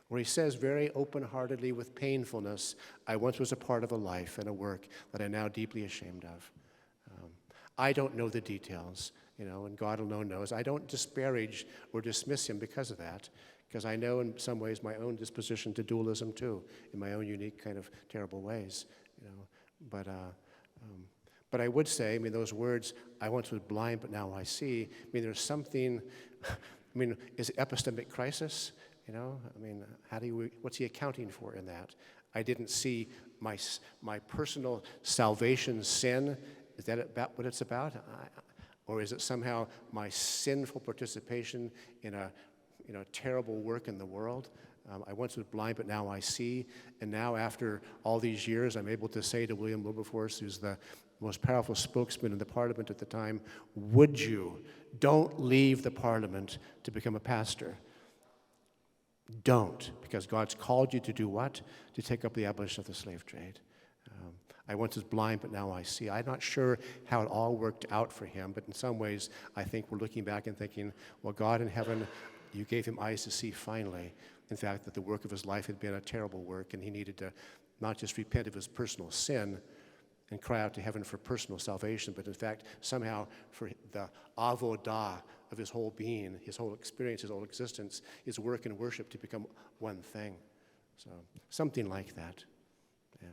where he says very open-heartedly with painfulness, I once was a part of a life and a work that I'm now deeply ashamed of. I don't know the details, and God alone knows. I don't disparage or dismiss him because of that, because I know in some ways my own disposition to dualism too, in my own unique kind of terrible ways, But I would say, those words, I once was blind, but now I see, there's something, is it epistemic crisis? What's he accounting for in that? I didn't see my personal salvation sin. Is that about what it's about? Or is it somehow my sinful participation in a terrible work in the world? I once was blind, but now I see. And now, after all these years, I'm able to say to William Wilberforce, who's the most powerful spokesman in the Parliament at the time, don't leave the Parliament to become a pastor. Don't, because God's called you to do what? To take up the abolition of the slave trade. I once was blind, but now I see. I'm not sure how it all worked out for him, but in some ways, I think we're looking back and thinking, well, God in heaven, you gave him eyes to see finally, in fact, that the work of his life had been a terrible work, and he needed to not just repent of his personal sin and cry out to heaven for personal salvation, but in fact, somehow for the avodah of his whole being, his whole experience, his whole existence, his work and worship to become one thing. So something like that. Yeah.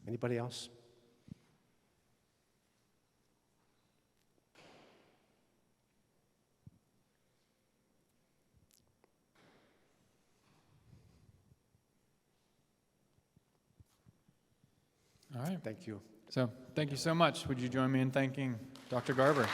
Anybody else? All right. Thank you. So thank you so much. Would you join me in thanking Dr. Garber?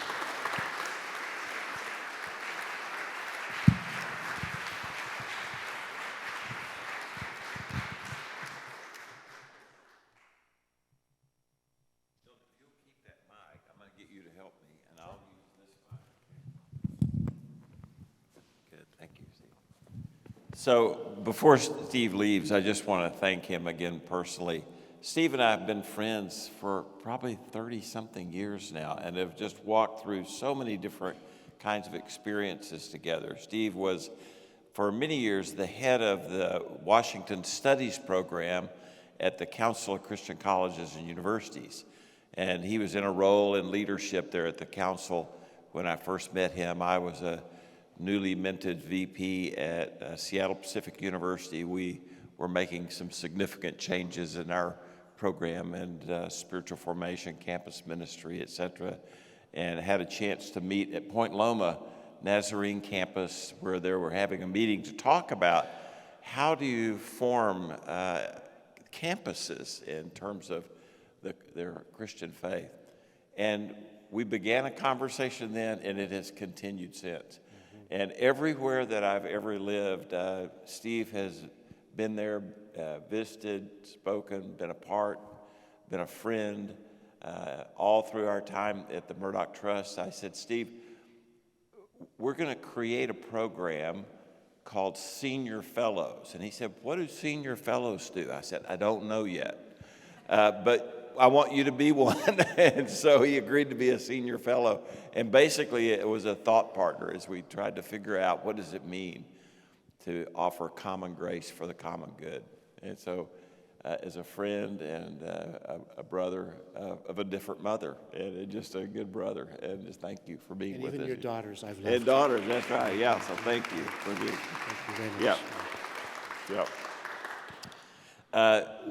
So before Steve leaves, I just want to thank him again personally. Steve and I have been friends for probably 30-something years now and have just walked through so many different kinds of experiences together. Steve was, for many years, the head of the Washington Studies program at the Council of Christian Colleges and Universities. And he was in a role in leadership there at the council when I first met him. I was a newly minted VP at Seattle Pacific University. We were making some significant changes in our program and spiritual formation, campus ministry, et cetera, and had a chance to meet at Point Loma Nazarene campus where they were having a meeting to talk about how do you form campuses in terms of their Christian faith. And we began a conversation then, and it has continued since. And everywhere that I've ever lived, Steve has been there, visited, spoken, been a part, been a friend. All through our time at the Murdoch Trust, I said, Steve, we're going to create a program called Senior Fellows. And he said, what do Senior Fellows do? I said, I don't know yet, but I want you to be one. And so he agreed to be a Senior Fellow. And basically, it was a thought partner as we tried to figure out what does it mean to offer common grace for the common good. And so as a friend and a brother of a different mother, and just a good brother. And just thank you for being And with even us. your daughters, I've loved. And daughters, that's right. Yeah, so thank you for being. Thank you very much. Yeah.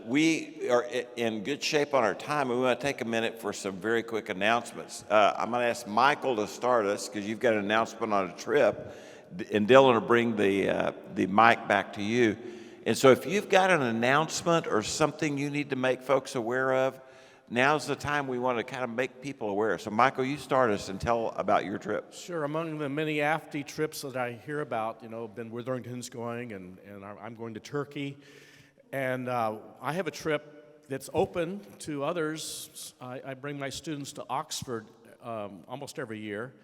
We are in good shape on our time. We want to take a minute for some very quick announcements. I'm going to ask Michael to start us because you've got an announcement on a trip, and Dylan will bring the mic back to you. And so if you've got an announcement or something you need to make folks aware of, now's the time we want to kind of make people aware. So Michael, you start us and tell about your trip. Sure. Among the many AFTI trips that I hear about, Ben Witherington's going, and I'm going to Turkey. And I have a trip that's open to others. I bring my students to Oxford almost every year,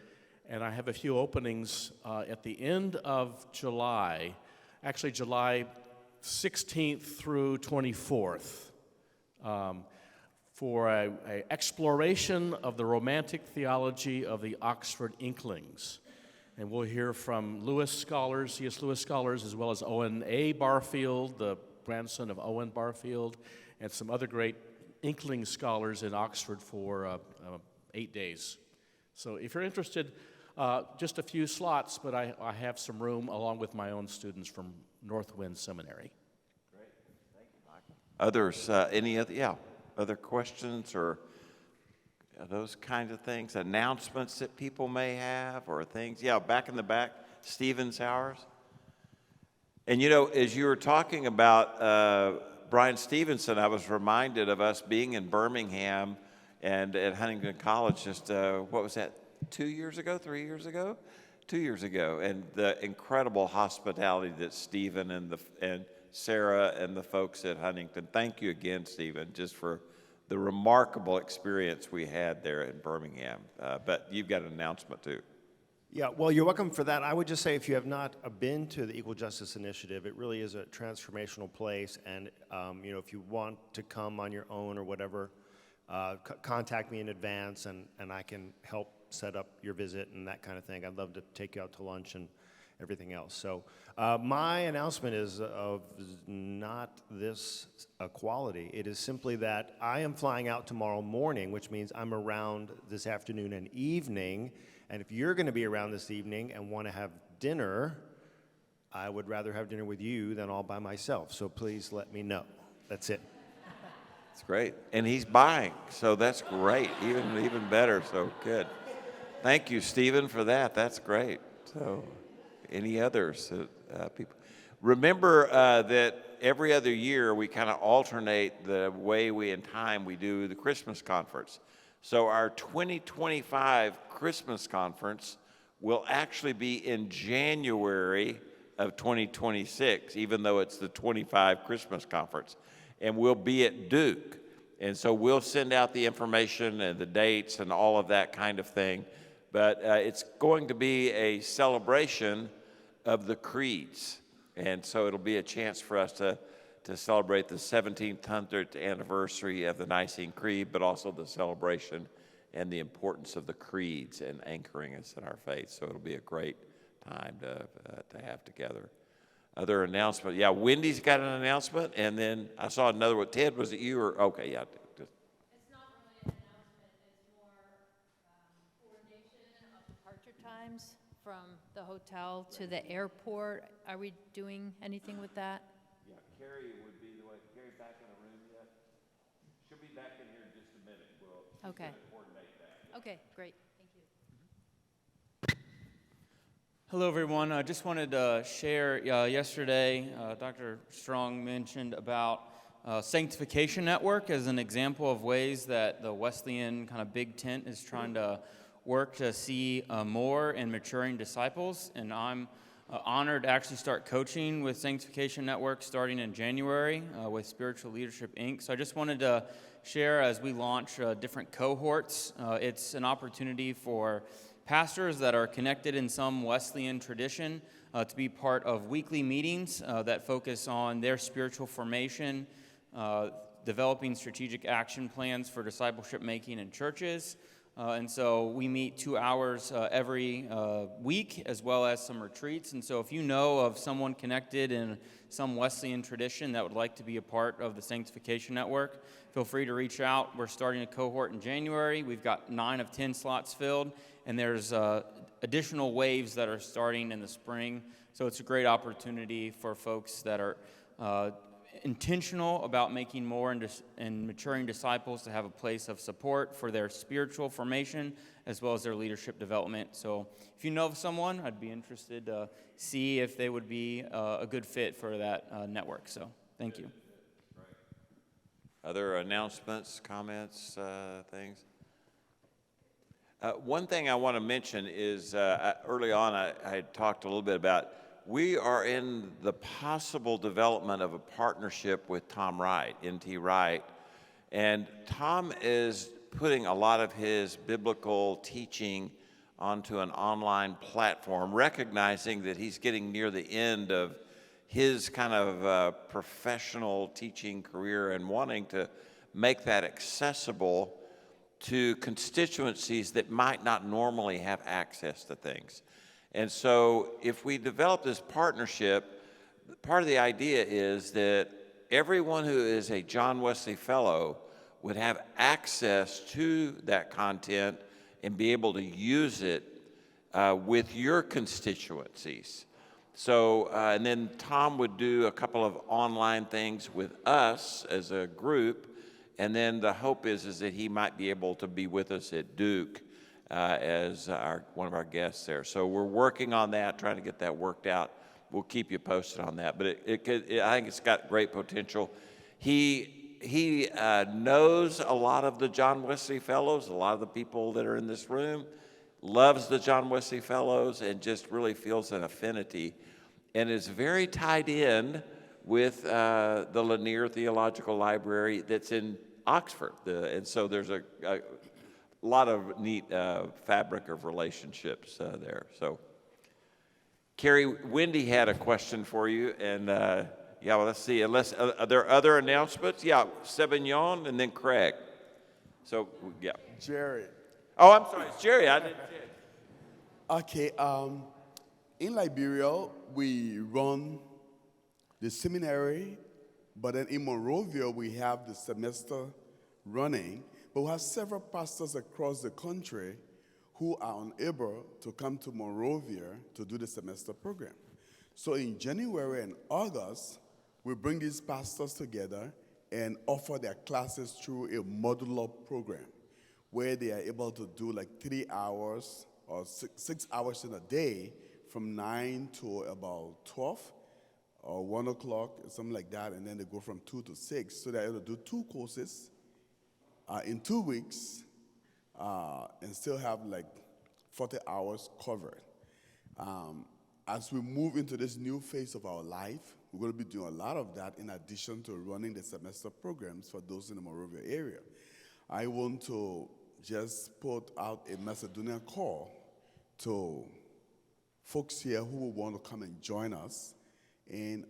and I have a few openings at the end of July, actually July 16th through 24th, for an exploration of the romantic theology of the Oxford Inklings. And we'll hear from Lewis scholars, C.S. Lewis scholars, as well as Owen A. Barfield, the grandson of Owen Barfield, and some other great Inkling scholars in Oxford for 8 days. So if you're interested, just a few slots, but I have some room along with my own students from Northwind Seminary. Great. Thank you, Michael. Others, other questions or those kinds of things, announcements that people may have or things? Yeah, back in the back, Stephen Sowers. And as you were talking about Brian Stevenson, I was reminded of us being in Birmingham and at Huntington College just, what was that, 2 years ago, 3 years ago? 2 years ago, and the incredible hospitality that Stephen and Sarah and the folks at Huntington. Thank you again, Stephen, just for the remarkable experience we had there in Birmingham. But you've got an announcement too. Yeah, well, you're welcome for that. I would just say if you have not been to the Equal Justice Initiative, it really is a transformational place. And, if you want to come on your own or whatever, contact me in advance and I can help set up your visit and that kind of thing. I'd love to take you out to lunch and everything else. So my announcement is of not this quality. It is simply that I am flying out tomorrow morning, which means I'm around this afternoon and evening. And if you're going to be around this evening and want to have dinner, I would rather have dinner with you than all by myself. So please let me know. That's it. That's great. And he's buying, so that's great. Even better, so good. Thank you, Stephen, for that. That's great. So any others, people? Remember that every other year we kind of alternate the way in time we do the Christmas conference. So our 2025 Christmas conference will actually be in January of 2026, even though it's the 25 Christmas conference. And we'll be at Duke. And so we'll send out the information and the dates and all of that kind of thing. But it's going to be a celebration of the creeds. And so it'll be a chance for us to celebrate the 1700th anniversary of the Nicene Creed, but also the celebration and the importance of the creeds and anchoring us in our faith. So it'll be a great time to have together. Other announcement? Yeah, Wendy's got an announcement, and then I saw another one. Ted, was it you or? Okay, yeah. It's not really an announcement. It's more coordination of departure times from the hotel to the airport. Are we doing anything with that? Yeah, Carrie would be the one. Carrie back in the room yet? She'll be back in here in just a minute. We'll coordinate that. Okay, great. Thank you. Hello, everyone. I just wanted to share yesterday, Dr. Strong mentioned about Sanctification Network as an example of ways that the Wesleyan kind of big tent is trying to work to see more and maturing disciples. And I'm honored to actually start coaching with Sanctification Network starting in January with Spiritual Leadership, Inc. So I just wanted to share as we launch different cohorts. It's an opportunity for pastors that are connected in some Wesleyan tradition to be part of weekly meetings that focus on their spiritual formation, developing strategic action plans for discipleship making in churches, And so we meet 2 hours every week, as well as some retreats. And so if you know of someone connected in some Wesleyan tradition that would like to be a part of the Sanctification Network, feel free to reach out. We're starting a cohort in January. We've got 9 of 10 slots filled, and there's additional waves that are starting in the spring. So it's a great opportunity for folks that are intentional about making more and maturing disciples to have a place of support for their spiritual formation as well as their leadership development. So if you know of someone, I'd be interested to see if they would be a good fit for that network. So thank you. Other announcements, comments, things? One thing I want to mention is early on I had talked a little bit about we are in the possible development of a partnership with Tom Wright, N.T. Wright. And Tom is putting a lot of his biblical teaching onto an online platform, recognizing that he's getting near the end of his kind of professional teaching career and wanting to make that accessible to constituencies that might not normally have access to things. And so if we develop this partnership, part of the idea is that everyone who is a John Wesley Fellow would have access to that content and be able to use it with your constituencies. So, and then Tom would do a couple of online things with us as a group, and then the hope is that he might be able to be with us at Duke as one of our guests there. So we're working on that, trying to get that worked out. We'll keep you posted on that. But I think it's got great potential. He knows a lot of the John Wesley Fellows, a lot of the people that are in this room, loves the John Wesley Fellows, and just really feels an affinity, and is very tied in with the Lanier Theological Library that's in Oxford. And so there's a lot of neat fabric of relationships there. So, Carrie, Wendy had a question for you, and yeah, well, let's see. Unless are there other announcements? Yeah, Sebignon and then Craig. So, yeah. Jerry. Oh, I'm sorry, it's Jerry. I didn't see it. Okay. In Liberia, we run the seminary, but then in Monrovia, we have the semester running. But we have several pastors across the country who are unable to come to Monrovia to do the semester program. So in January and August, we bring these pastors together and offer their classes through a modular program where they are able to do like 3 hours or 6 hours in a day from 9 to about 12 or 1 o'clock, something like that, and then they go from 2 to 6. So they're able to do 2 courses in 2 weeks and still have like 40 hours covered. As we move into this new phase of our life, we're going to be doing a lot of that in addition to running the semester programs for those in the Monrovia area. I want to just put out a Macedonian call to folks here who will want to come and join us in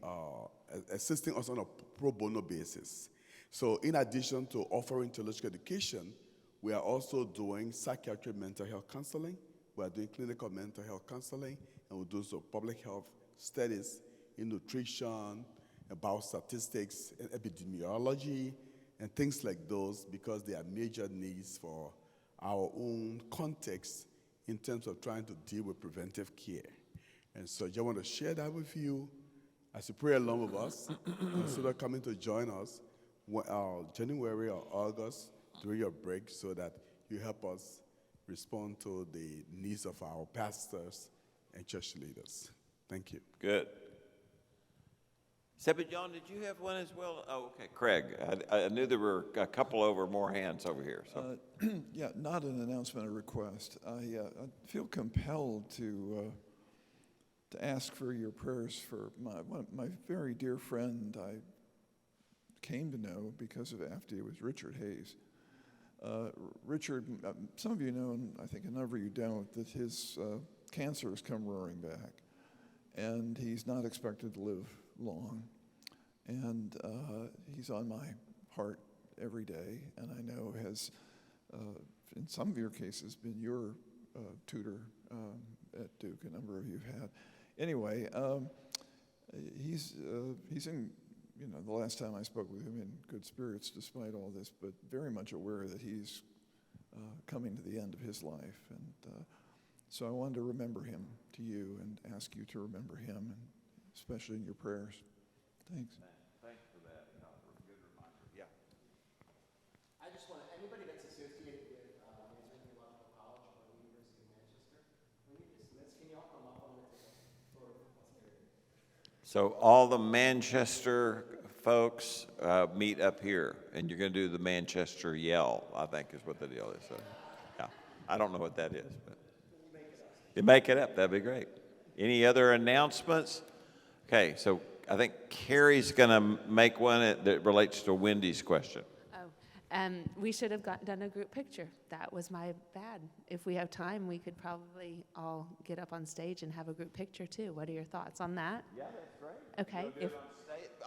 assisting us on a pro bono basis. So in addition to offering theological education, we are also doing psychiatric mental health counseling. We are doing clinical mental health counseling, and we'll do some public health studies in nutrition, about statistics and epidemiology, and things like those, because they are major needs for our own context in terms of trying to deal with preventive care. And so I just want to share that with you as you pray along with us. Consider coming to join us January or August during your break so that you help us respond to the needs of our pastors and church leaders. Thank you. Good. Sebignon, did you have one as well? Oh, okay. Craig, I knew there were a couple more hands over here. So. Yeah, not an announcement, a request. I feel compelled to ask for your prayers for my very dear friend I came to know because of AFD. It was Richard Hayes. Richard, some of you know, and I think a number of you don't, that his cancer has come roaring back, and he's not expected to live long. And he's on my heart every day, and I know has in some of your cases, been your tutor at Duke. A number of you have. Anyway, he's in, the last time I spoke with him, in good spirits despite all this, but very much aware that he's coming to the end of his life. And so I wanted to remember him to you and ask you to remember him, and especially in your prayers. Thanks. Thanks for that, good reminder. Yeah. I just want anybody that's associated with Mason Theological College or the University of Manchester, when you dismiss, can you all come up on the table for posterity? So all the Manchester folks meet up here, and you're going to do the Manchester yell, I think is what the deal is. So, yeah, I don't know what that is, but you make it up. That'd be great. Any other announcements? Okay, so I think Carrie's going to make one that relates to Wendy's question. We should have done a group picture. That was my bad. If we have time, we could probably all get up on stage and have a group picture too. What are your thoughts on that? Yeah, that's great. Okay. If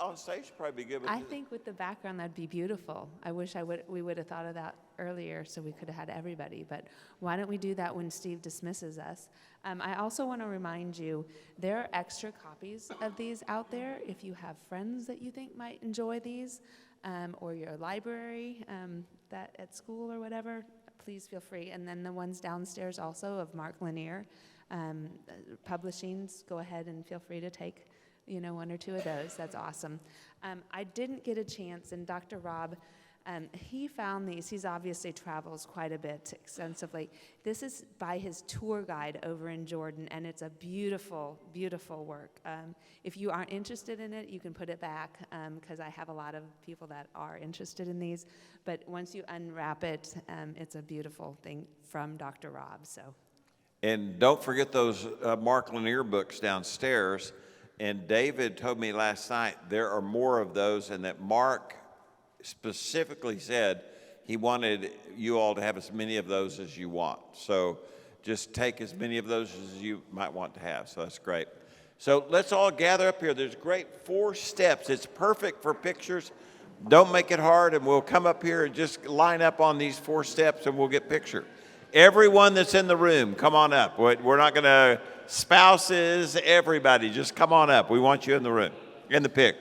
on stage would probably be good. I think with the background that'd be beautiful. I wish we would have thought of that earlier so we could have had everybody. But why don't we do that when Steve dismisses us? I also want to remind you there are extra copies of these out there. If you have friends that you think might enjoy these, or your library that at school or whatever, please feel free. And then the ones downstairs also of Mark Lanier Publishings, go ahead and feel free to take one or two of those. That's awesome. I didn't get a chance, and Dr. Rob, he found these. He's obviously travels quite a bit extensively. This is by his tour guide over in Jordan, and it's a beautiful, beautiful work. If you aren't interested in it, you can put it back, because I have a lot of people that are interested in these. But once you unwrap it, it's a beautiful thing from Dr. Rob. So. And don't forget those Mark Lanier books downstairs. And David told me last night there are more of those, and that Mark specifically said he wanted you all to have as many of those as you want. So just take as many of those as you might want to have. So that's great. So let's all gather up here. There's great 4 steps. It's perfect for pictures. Don't make it hard, and we'll come up here and just line up on these 4 steps, and we'll get pictured. Everyone that's in the room, come on up. We're not going to, spouses, everybody, just come on up. We want you in the room, in the pic.